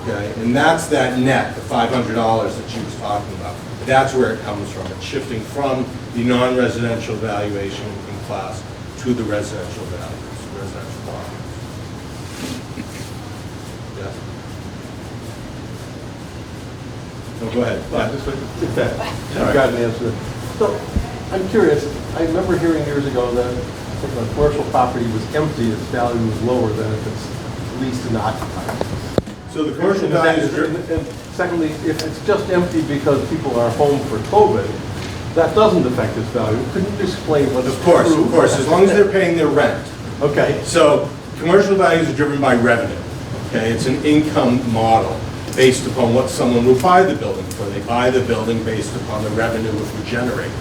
Okay, and that's that net, the $500 that she was talking about. That's where it comes from. It's shifting from the non-residential valuation in class to the residential values, residential properties. Yes? No, go ahead. Well, just with that, I've got an answer. So, I'm curious, I remember hearing years ago that if a commercial property was empty, its value was lower than if it's leased and occupied. So the commercial values are... And secondly, if it's just empty because people are home for COVID, that doesn't affect its value. Couldn't you explain what? Of course, as long as they're paying their rent. Okay. So commercial values are driven by revenue, okay? It's an income model based upon what someone will buy the building for. They buy the building based upon the revenue it would generate.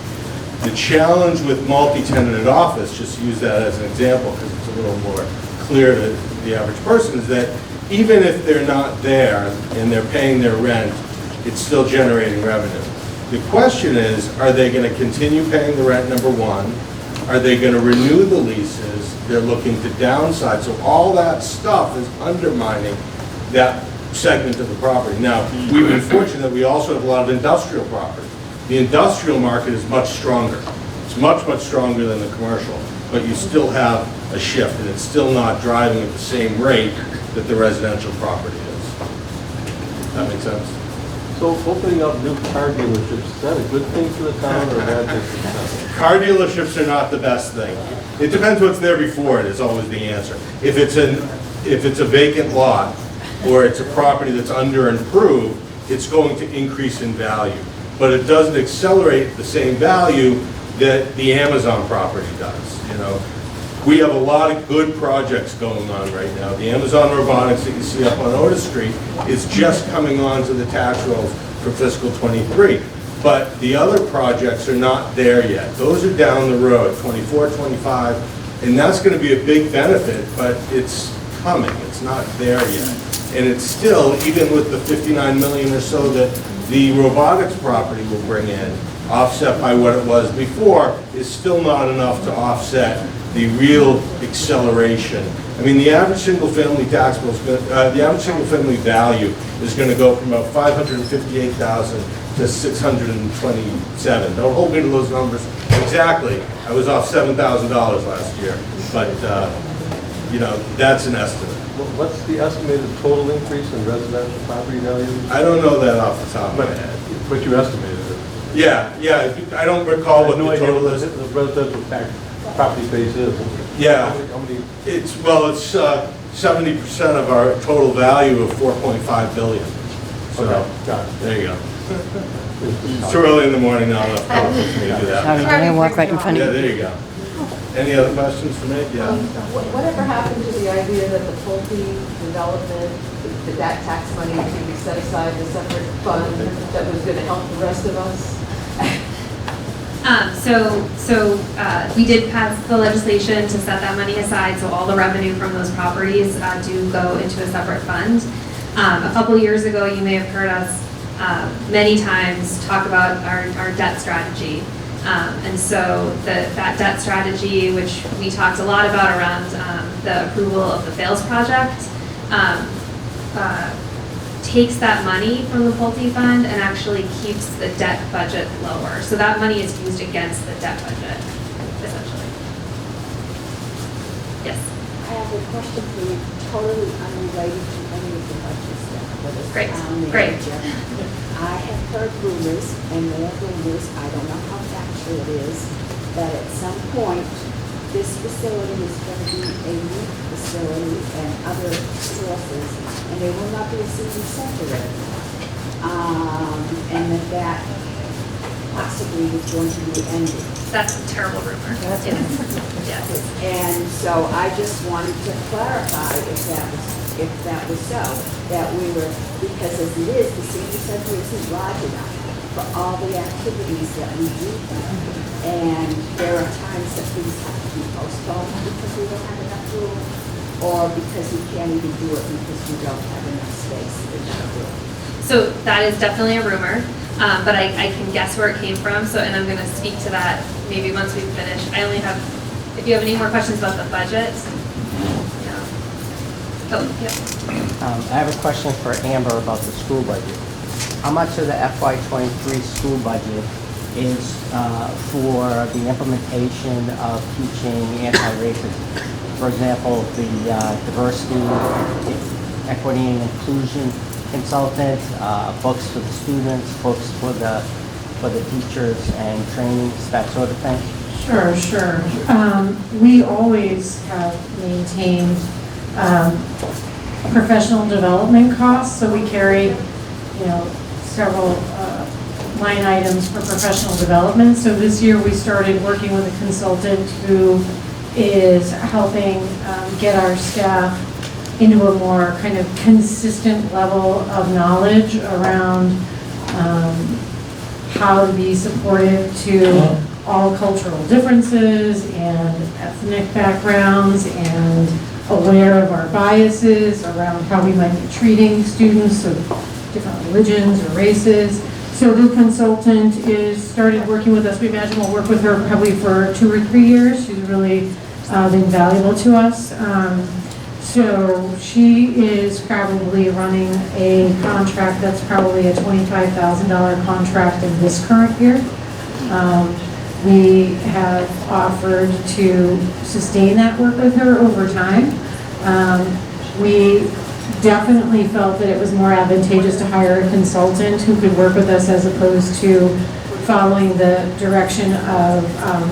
The challenge with multi-tenanted office, just use that as an example because it's a little more clear to the average person, is that even if they're not there and they're paying their rent, it's still generating revenue. The question is, are they going to continue paying the rent, number one? Are they going to renew the leases? They're looking to downsize. So all that stuff is undermining that segment of the property. Now, we've been fortunate that we also have a lot of industrial property. The industrial market is much stronger. It's much, much stronger than the commercial, but you still have a shift, and it's still not driving at the same rate that the residential property is. That makes sense? So opening up new car dealerships, is that a good thing for the town or a bad thing for the town? Car dealerships are not the best thing. It depends what's there before it is always the answer. If it's an if it's a vacant lot or it's a property that's under improved, it's going to increase in value. But it doesn't accelerate the same value that the Amazon property does, you know. We have a lot of good projects going on right now. The Amazon robotics that you see up on Otis Street is just coming onto the tax rolls for fiscal '23. But the other projects are not there yet. Those are down the road, '24, '25, and that's going to be a big benefit, but it's coming. It's not there yet. And it's still, even with the 59 million or so that the robotics property will bring in, offset by what it was before, is still not enough to offset the real acceleration. I mean, the average single-family tax bill is the average single-family value is going to go from about 558,000 to 627. Don't hold me to those numbers exactly. I was off $7,000 last year, but you know, that's an estimate. What's the estimated total increase in residential property values? I don't know that off the top of my head. But you estimated it. Yeah, I don't recall what no the idea total what is. the residential tax property base is. Yeah. How many? It's 70% of our total value of 4.5 billion. So, Okay, got it. there you go. It's too early in the morning now, enough for me to do that. Sorry, I walk right in front Yeah, of you. there you go. Any other questions for me? Yeah. Whatever happened to the idea that the Pulte development, that tax money to be set aside in a separate fund that was going to help the rest of us? We did pass the legislation to set that money aside, so all the revenue from those properties do go into a separate fund. A couple years ago, you may have heard us many times talk about our debt strategy. And so that debt strategy, which we talked a lot about around the approval of the Fails project, takes that money from the Pulte fund and actually keeps the debt budget lower. So that money is used against the debt budget, essentially. Yes. I have a question for you, totally unrelated to any of the budget stuff, but it's Great, town great. manager. I have heard rumors, and more rumors, I don't know how factual it is, that at some point, this facility is going to be a youth facility and other sources, and there will not be a senior center anymore. And that possibly is going to be ended. That's a terrible rumor. Yes. And so I just wanted to clarify if that was so, that we were, because as it is, the senior center isn't large enough for all the activities that we do here. And there are times that things have to be postponed because we don't have enough room, or because we can't even do it because we don't have enough space in that room. So that is definitely a rumor, but I can guess where it came from. So, and I'm going to speak to that maybe once we finish. I only have, if you have any more questions about the budget. No. Oh, yeah. I have a question for Amber about the school budget. How much of the FY23 school budget is for the implementation of teaching anti-racism? For example, the diversity, equity and inclusion consultant, books for the students, books for the teachers and trainings, that sort of thing? Sure. We always have maintained professional development costs, so we carry, several line items for professional development. So this year we started working with a consultant who is helping get our staff into a more kind of consistent level of knowledge around how to be supportive to all cultural differences and ethnic backgrounds, and aware of our biases around how we might be treating students of different religions or races. So the consultant is started working with us. We imagine we'll work with her probably for 2 or 3 years. She's really been valuable to us. So she is probably running a contract that's probably a $25,000 contract in this current year. We have offered to sustain that work with her over time. We definitely felt that it was more advantageous to hire a consultant who could work with us as opposed to following the direction of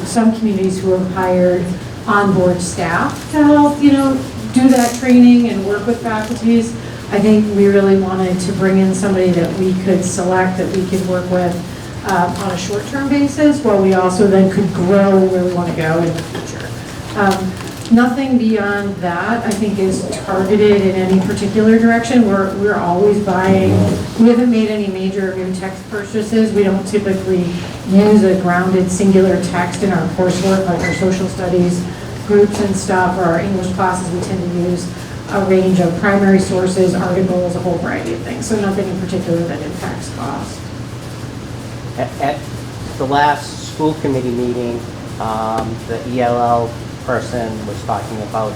some communities who have hired onboard staff to help, do that training and work with faculties. I think we really wanted to bring in somebody that we could select, that we could work with on a short-term basis, while we also then could grow where we want to go in the future. Nothing beyond that, I think, is targeted in any particular direction. We're always buying, we haven't made any major new text purchases. We don't typically use a grounded singular text in our coursework, like our social studies groups and stuff, or our English classes. We tend to use a range of primary sources, articles, a whole variety of things. So nothing in particular that impacts cost. At the last school committee meeting, the ELL person was talking about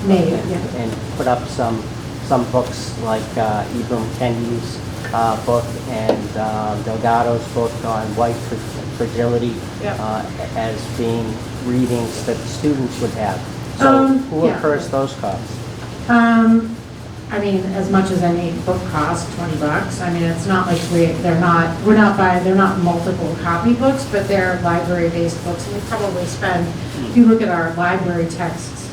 and put up some books like Ibram Kendi's book and Delgado's book on white fragility as being readings that students would have. So who incurs those costs? I mean, as much as any book costs, $20. I mean, it's not like they're not multiple copy books, but they're library-based books, and we probably spend, if you look at our library texts,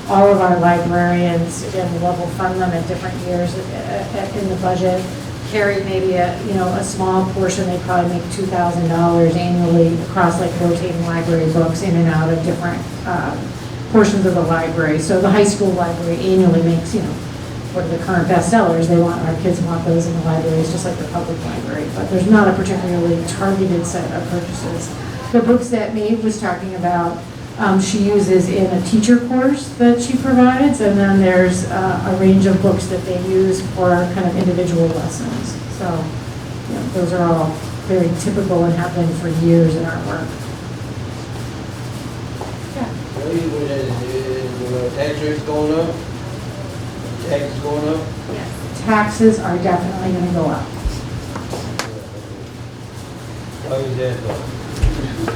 all of our librarians, again, we level fund them at different years in the budget, carry maybe a small portion. They probably make $2,000 annually across like rotating library books in and out of different portions of the library. So the high school library annually makes, what are the current bestsellers? Our kids want those in the libraries, just like the public library. But there's not a particularly targeted set of purchases. The books that Maeve was talking about, she uses in a teacher course that she provides, and then there's a range of books that they use for kind of individual lessons. So those are all very typical and have been for years in our work. Tax rates going up? Taxes going up? Yes. Taxes are definitely going to go up. Why is that though?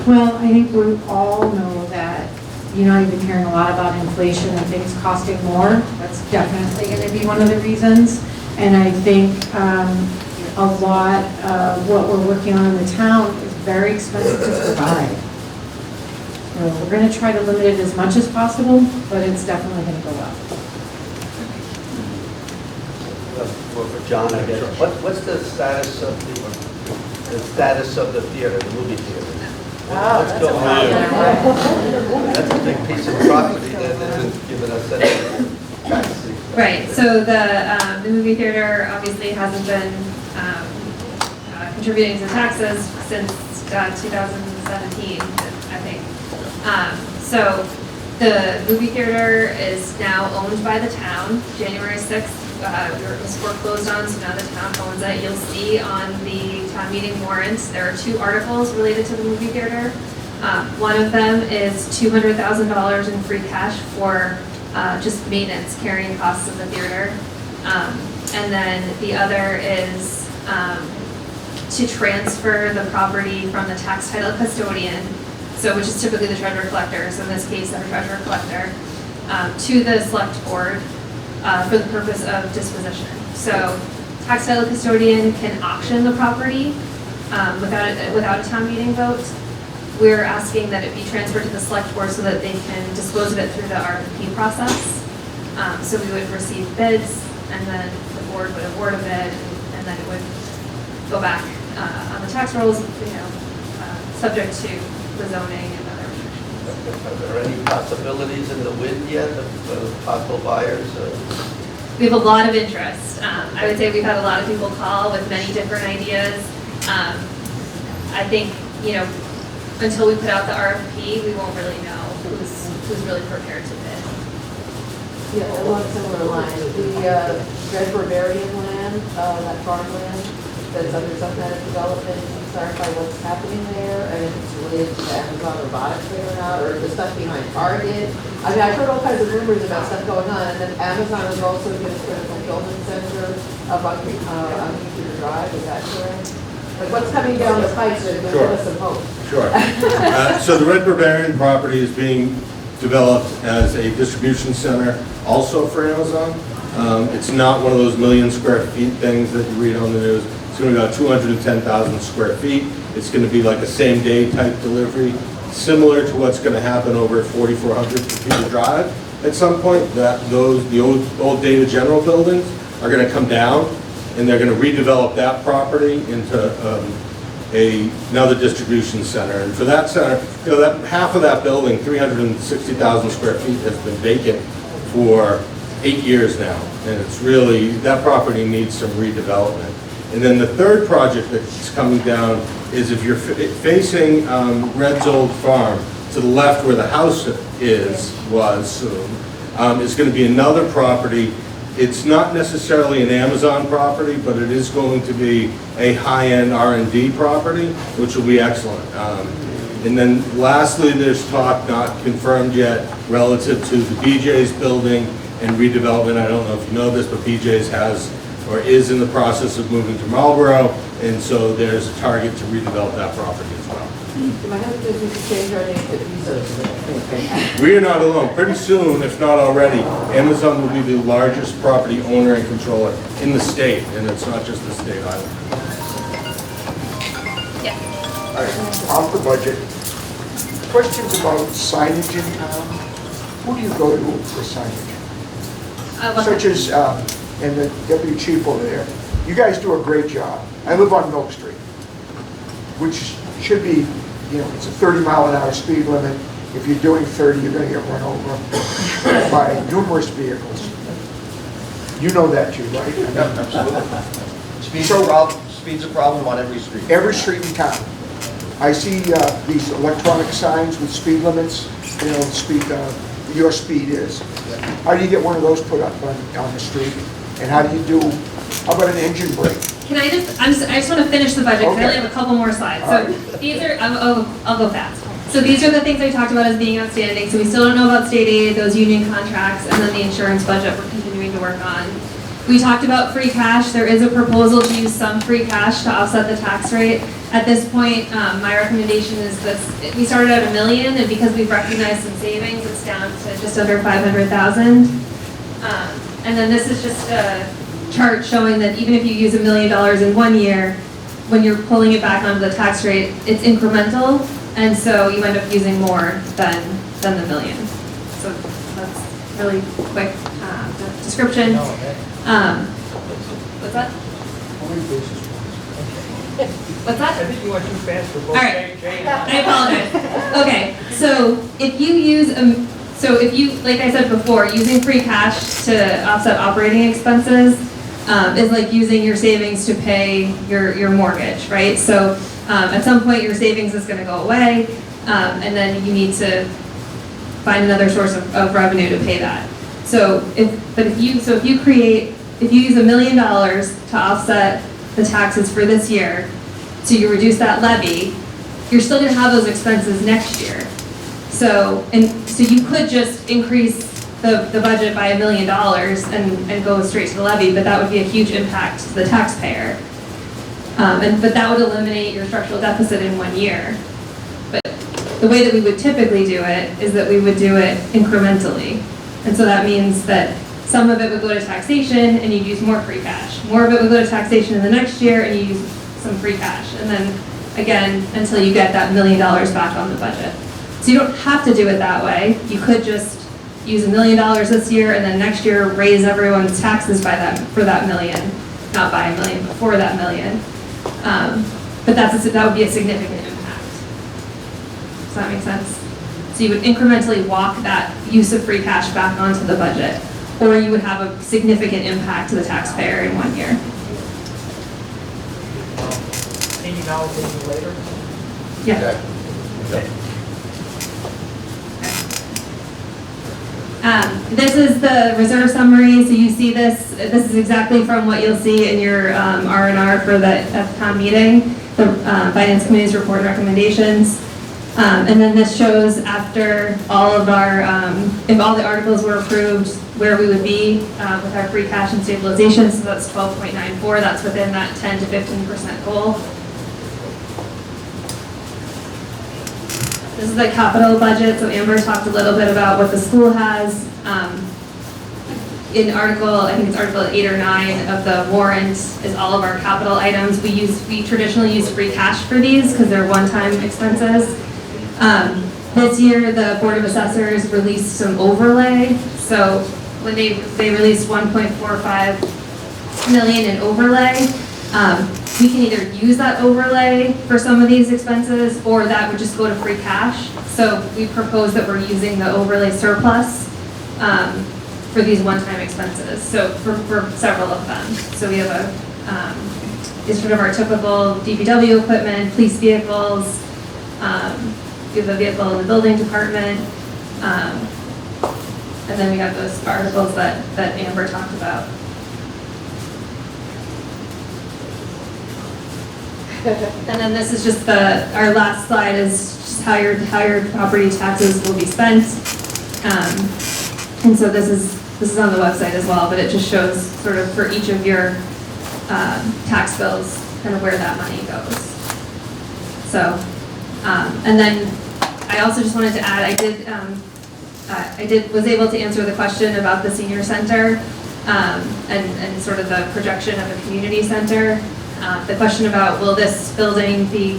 Well, I think we all know that, you've been hearing a lot about inflation and things costing more. That's definitely going to be one of the reasons. And I think a lot of what we're working on in the town is very expensive to provide. So we're going to try to limit it as much as possible, but it's definitely going to go up. For John, I guess. What's the status of the theater, the movie theater? Wow, What's going on? That's a big piece of property that isn't giving us any tax. Right, so the movie theater obviously hasn't been contributing to taxes since 2017, I think. So the movie theater is now owned by the town. January 6th, it was foreclosed on, so now the town owns it. You'll see on the town meeting warrants, there are 2 articles related to the movie theater. One of them is $200,000 in free cash for just maintenance, carrying costs of the theater. And then the other is to transfer the property from the tax title custodian, so which is typically the treasurer collector, so in this case our treasurer collector, to the select board for the purpose of disposition. So tax title custodian can auction the property without a town meeting vote. We're asking that it be transferred to the select board so that they can dispose of it through the RFP process. So we would receive bids, and then the board would award a bid, and then it would go back on the tax rolls, subject to the zoning and other restrictions. Are there any possibilities in the wind yet of possible buyers? We have a lot of interest. I would say we've had a lot of people call with many different ideas. I think, until we put out the RFP, we won't really know who's really prepared to bid. Yeah, along similar lines, the Red Barbarian land, that farmland that's under some kind of development, can you clarify what's happening there, and if it's related to the Amazon robotics there or not, or the stuff behind Target? I mean, I've heard all kinds of rumors about stuff going on, and then Amazon is also going to put a fulfillment center up on Computer Drive, is that correct? Like, what's coming down the pipe that will give us some hope? Sure. So the Red Barbarian property is being developed as a distribution center also for Amazon. It's not one of those million square feet things that you read on the news. It's going to be about 210,000 square feet. It's going to be like a same-day type delivery, similar to what's going to happen over at 4400 Computer Drive. at some point, that the old Data General buildings are going to come down, and they're going to redevelop that property into another distribution center. And for that center, that half of that building, 360,000 square feet, has been vacant for 8 years now. And it's really, that property needs some redevelopment. And then the third project that's coming down is if you're facing Red's Old Farm, to the left where the house was soon, is going to be another property. It's not necessarily an Amazon property, but it is going to be a high-end R&D property, which will be excellent. And then lastly, there's talk, not confirmed yet, relative to the BJ's building and redevelopment. I don't know if you know this, but BJ's has or is in the process of moving to Marlboro, and so there's a target to redevelop that property as well. My husband says we should change our name to Visa. We are not alone. Pretty soon, if not already, Amazon will be the largest property owner and controller in the state, and it's not just the state either. Yeah. All right, off the budget. Questions about signage in town? Who do you go to for signage? Such as, and the deputy chief over there. You guys do a great job. I live on Milk Street, which should be, it's a 30-mile-an-hour speed limit. If you're doing 30, you're going to get run over by numerous vehicles. You know that too, right? Absolutely. Speed's a problem on every street. Every street in town. I see these electronic signs with speed limits, your speed is. How do you get one of those put up on the street? And how about an engine brake? Can I just want to finish the budget, because I only have a couple more slides. So these are, I'll go fast. So these are the things I talked about as being outstanding. So we still don't know about state aid, those union contracts, and then the insurance budget we're continuing to work on. We talked about free cash. There is a proposal to use some free cash to offset the tax rate. At this point, my recommendation is this: we started at $1 million, and because we've recognized some savings, it's down to just under 500,000. And then this is just a chart showing that even if you use $1 million in 1 year, when you're pulling it back onto the tax rate, it's incremental, and so you end up using more than the $1 million. So that's really quick description. What's that? What's that? I think you went too fast for both. All right. I apologize. Okay, so if you use like I said before, using free cash to offset operating expenses is like using your savings to pay your mortgage, right? So at some point your savings is going to go away, and then you need to find another source of revenue to pay that. So if you use $1 million to offset the taxes for this year, so you reduce that levy, you're still going to have those expenses next year. So you could just increase the budget by $1 million and go straight to the levy, but that would be a huge impact to the taxpayer. But that would eliminate your structural deficit in 1 year. But the way that we would typically do it is that we would do it incrementally. And so that means that some of it would go to taxation and you'd use more free cash. More of it would go to taxation in the next year and you use some free cash. And then again, until you get that $1 million back on the budget. So you don't have to do it that way. You could just use $1 million this year and then next year raise everyone's taxes by for that $1 million. Not by $1 million, but for that $1 million. But that would be a significant impact. Does that make sense? So you would incrementally walk that use of free cash back onto the budget, or you would have a significant impact to the taxpayer in 1 year. $80 later? Yeah. This is the reserve summary. So you see this is exactly from what you'll see in your R&R for the FCOM meeting, the Finance Committee's report and recommendations. And then this shows after all of our, if all the articles were approved, where we would be with our free cash and stabilization. So that's 12.94. That's within that 10 to 15% goal. This is the capital budget. So Amber talked a little bit about what the school has. In I think it's Article 8 or 9 of the warrant is all of our capital items. We traditionally use free cash for these because they're one-time expenses. This year, the Board of Assessors released some overlay. So when they released 1.45 million in overlay, we can either use that overlay for some of these expenses, or that would just go to free cash. So we propose that we're using the overlay surplus for these one-time expenses, so for several of them. So we have is sort of our typical DPW equipment, police vehicles, we have a vehicle in the building department, and then we have those articles that Amber talked about. And then this is just our last slide is just how your property taxes will be spent. And so this is on the website as well, but it just shows sort of for each of your tax bills, kind of where that money goes. So, and then I also just wanted to add, was able to answer the question about the senior center and sort of the projection of a community center. The question about will this building be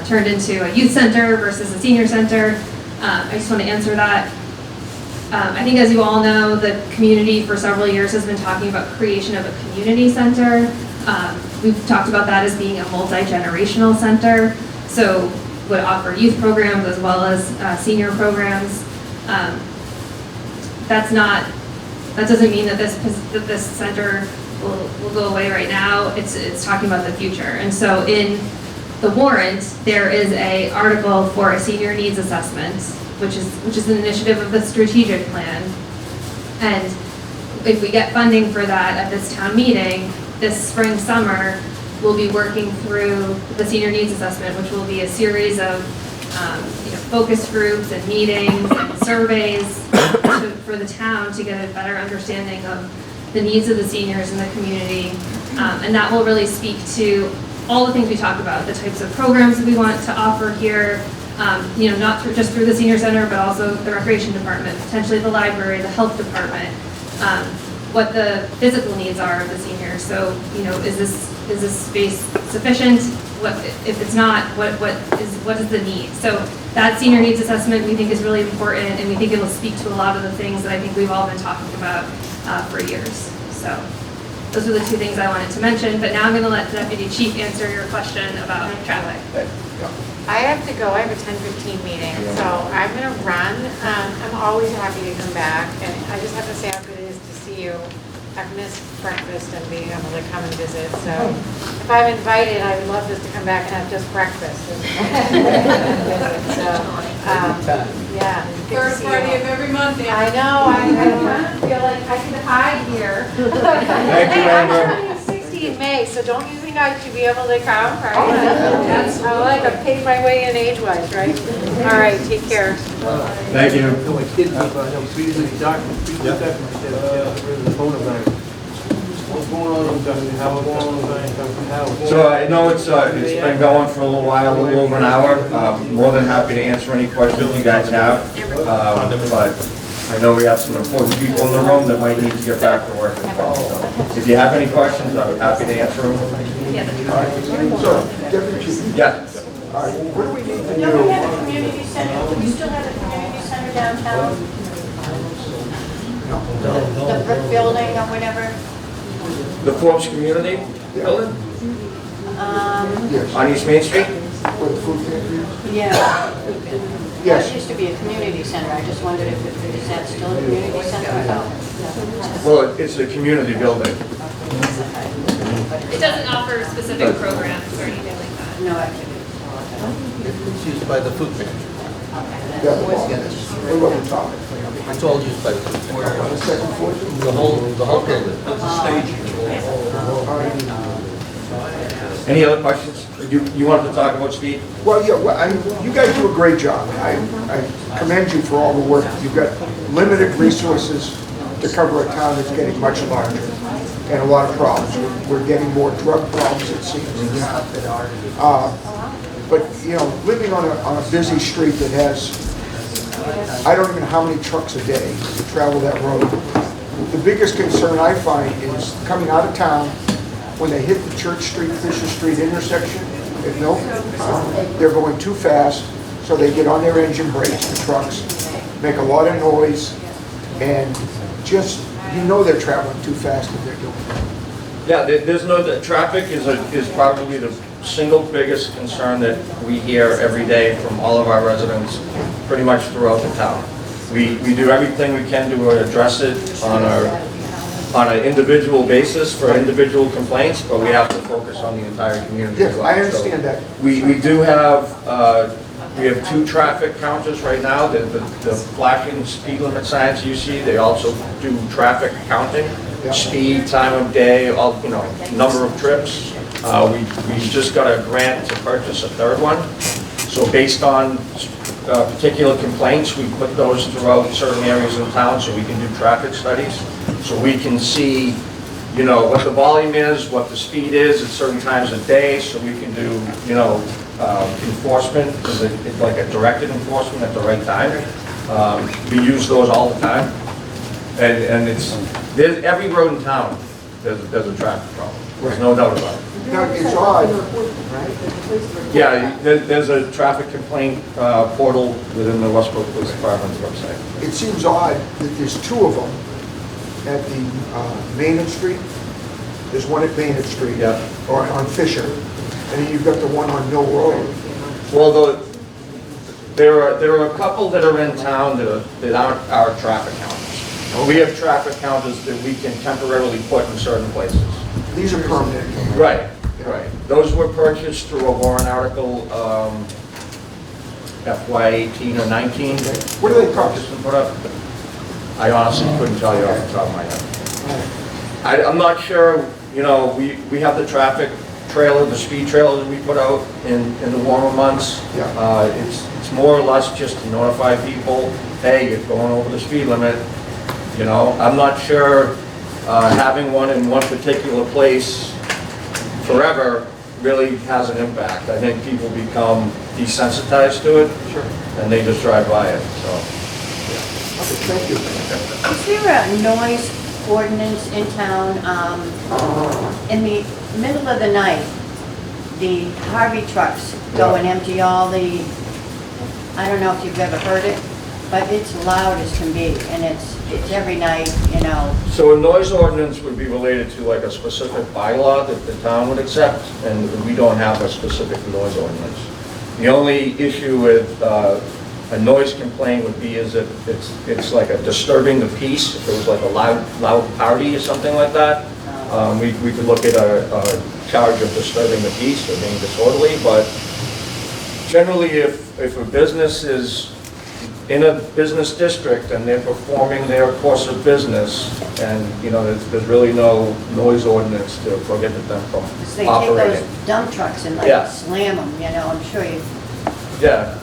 turned into a youth center versus a senior center? I just want to answer that. I think, as you all know, the community for several years has been talking about creation of a community center. We've talked about that as being a multi-generational center, so would offer youth programs as well as senior programs. That doesn't mean that this center will go away right now. It's talking about the future. And so in the warrant, there is an article for a senior needs assessment, which is an initiative of the strategic plan. And if we get funding for that at this town meeting, this spring, summer, we'll be working through the senior needs assessment, which will be a series of focus groups and meetings and surveys for the town to get a better understanding of the needs of the seniors in the community. And that will really speak to all the things we talked about, the types of programs that we want to offer here, not just through the senior center, but also the recreation department, potentially the library, the health department, what the physical needs are of the seniors. So, is this space sufficient? If it's not, what is the need? So that senior needs assessment we think is really important, and we think it will speak to a lot of the things that I think we've all been talking about for years. So those are the two things I wanted to mention, but now I'm going to let the Deputy Chief answer your question about traffic. I have to go. I have a 10:15 meeting, so I'm going to run. I'm always happy to come back, and I just have to say how good it is to see you. I've missed breakfast and being able to come and visit, so if I'm invited, I would love just to come back and have just breakfast. Yeah. First Friday of every month. I know. I kind of feel like I can hide here. Thank you, Amber. I'm turning 60 in May, so don't you think I should be able to come, right? I've paid my way in age-wise, right? All right, take care. Thank you. So I know it's been going for a little while, a little over an hour. More than happy to answer any questions you guys have. But I know we have some important people in the room that might need to get back to work as well. So if you have any questions, I'm happy to answer them. So, Deputy Chief. Yeah. All right, what do we need to do? Don't we have a community center? Do we still have a community center downtown? The brick building or whatever? The Forbes Community Building Yes. on East Main Street? Where the food pantry is? Yeah. Yes. That used to be a community center. I just wondered if is that still a community center? Well, it's a community building. It doesn't offer specific programs or anything like that. No, actually. It's used by the food pantry. Yeah. What about the top? It's all used by the food pantry. On the second floor? The whole building. Any other questions? You wanted to talk about speed? Well, yeah, you guys do a great job. I commend you for all the work. You've got limited resources to cover a town that's getting much larger and a lot of problems. We're getting more drug problems, it seems. But, living on a busy street that has, I don't even know how many trucks a day travel that road. The biggest concern I find is coming out of town, when they hit the Church Street, Fisher Street intersection at Milton, they're going too fast, So they get on their engine brakes, the trucks, make a lot of noise, and just, you know they're traveling too fast if they're doing that. Yeah, there's no, the traffic is probably the single biggest concern that we hear every day from all of our residents, pretty much throughout the town. We do everything we can to address it on an individual basis for individual complaints, but we have to focus on the entire community. Yes, as well. I understand that. We do have, we have 2 traffic counters right now, the flashing speed limit signs you see, they also do traffic counting, speed, time of day, all, you know, number of trips. We just got a grant to purchase a 3rd one. So based on particular complaints, we put those throughout certain areas in town so we can do traffic studies. So we can see, you know, what the volume is, what the speed is at certain times of day, so we can do, you know, enforcement, it's like a directed enforcement at the right time. We use those all the time. And there's every road in town, there's a traffic problem. There's no doubt about it. Now, it's odd. Yeah, there's a traffic complaint portal within the Westbrook Police Department's website. It seems odd that there's 2 of them at the Maynard Street. There's one at Maynard Street, or on Fisher, and then you've got the one on Mill Road. Well, there are a couple that are in town that aren't our traffic counters. We have traffic counters that we can temporarily put in certain places. These are permanent. Right. Right. Those were purchased through a warrant article, FY18 or 19. What do they cost? And put up. I honestly couldn't tell you off the top of my head. I'm not sure, you know, we have the traffic trailer, the speed trailer that we put out in the warmer months. It's more or less just to notify people, hey, you're going over the speed limit. You know, I'm not sure having one in one particular place forever really has an impact. I think people become desensitized to it, and they just drive by it, so. Okay, thank you. Is there a noise ordinance in town? In the middle of the night, the Harvey trucks go and empty all the, I don't know if you've ever heard it, but it's loud as can be, and it's every night, you know. So a noise ordinance would be related to like a specific bylaw that the town would accept, and we don't have a specific noise ordinance. The only issue with a noise complaint would be is that it's like a disturbing the peace. If it was like a loud party or something like that, we could look at a charge of disturbing the peace or being disorderly, but generally if a business is in a business district and they're performing their course of business, and you know there's really no noise ordinance to prohibit them from They operating. take those dump trucks and like slam them, you know, I'm sure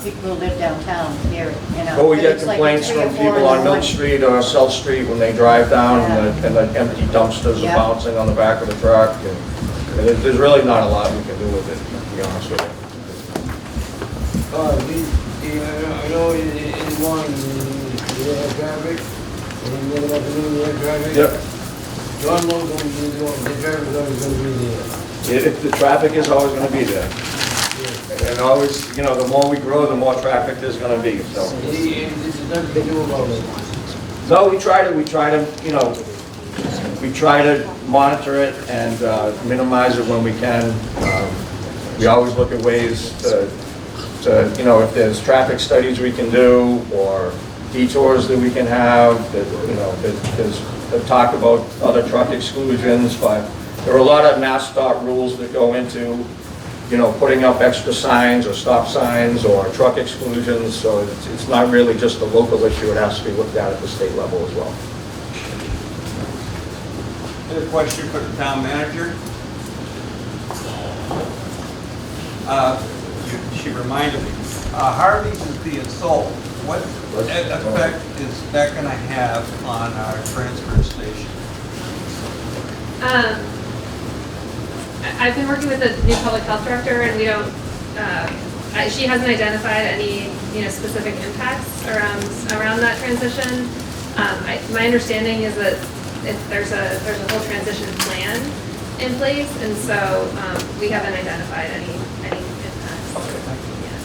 people who live downtown hear it, you know. But we But get it's like complaints 3 or from 4 in people the on Mill morning. Street or South Street when they drive down and the empty dumpsters are bouncing on the back of the truck. And there's really not a lot we can do with it, to be honest with you. I know in the morning, you have traffic, and in the afternoon, you have traffic. Yep. John knows the traffic is always going to be there. The traffic is always going to be there. And always, you know, the more we grow, the more traffic there's going to be, so. This is nothing to do about it. No, we try to, you know, we try to monitor it and minimize it when we can. We always look at ways to, you know, if there's traffic studies we can do or detours that we can have, that, you know, there's talk about other truck exclusions, but there are a lot of Mass Dot rules that go into, you know, putting up extra signs or stop signs or truck exclusions, so it's not really just a local issue, it has to be looked at the state level as well. Another question for the town manager. She reminded me, Harvey's is being sold. What effect is that going to have on our transfer station? I've been working with the new public health director, and we don't, she hasn't identified any, you know, specific impacts around that transition. My understanding is that there's a whole transition plan in place, and so we haven't identified any impacts. Okay, thank you. Yeah.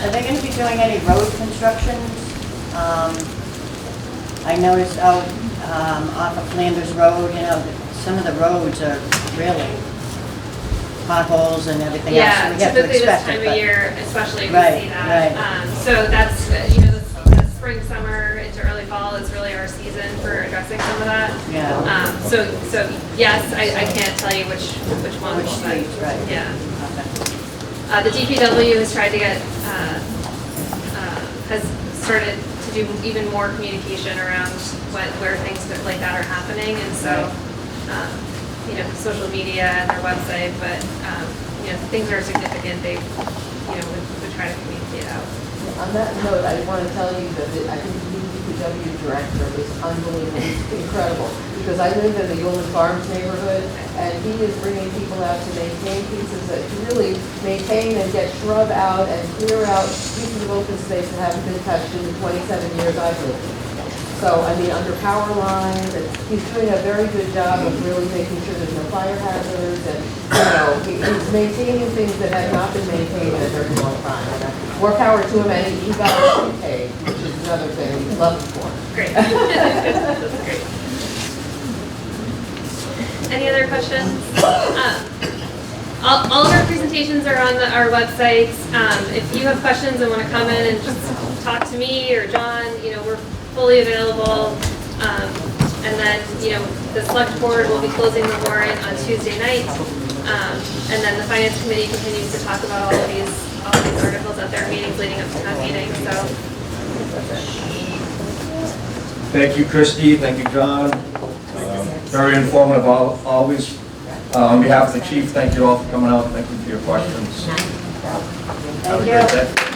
Are they gonna be doing any road constructions? I noticed out off of Flanders Road, you know, some of the roads are really potholes and everything else. Yeah, so we have to typically this expect time it, of but- year, especially we Right, see that. right. So that's, you know, the spring, summer into early fall is really our season for addressing some of that. Yeah. So yes, I can't tell you which one. Which but- streets, right. Yeah. Okay. The DPW has tried to get, has started to do even more communication around where things like that are happening, and so, you know, social media and their website, but, you know, things are significant, they, you know, would try to communicate out. On that note, I want to tell you that I think the new DPW director is unbelievable, he's incredible. Because I live in the Yulman Farms neighborhood, and he is bringing people out to maintain pieces that really maintain and get shrub out and clear out pieces of open space that haven't been touched in the 27 years I've lived. So, I mean, under power lines, and he's doing a very good job of really making sure there's no fire hazards, and, you know, he's maintaining things that have not been maintained in a very long time. And more power to him, and he got us paid, which is another thing we love him for. Great. That's great. Any other questions? All of our presentations are on our website. If you have questions and want to come in and just talk to me or John, you know, we're fully available. And then, you know, the select board will be closing the warrant on Tuesday night. And then the finance committee continues to talk about all of these articles at their meetings leading up to town meeting, so. Thank you, Kristi. Thank you, John. Very informative always. On behalf of the chief, thank you all for coming out. Thank you for your questions. Have a great day.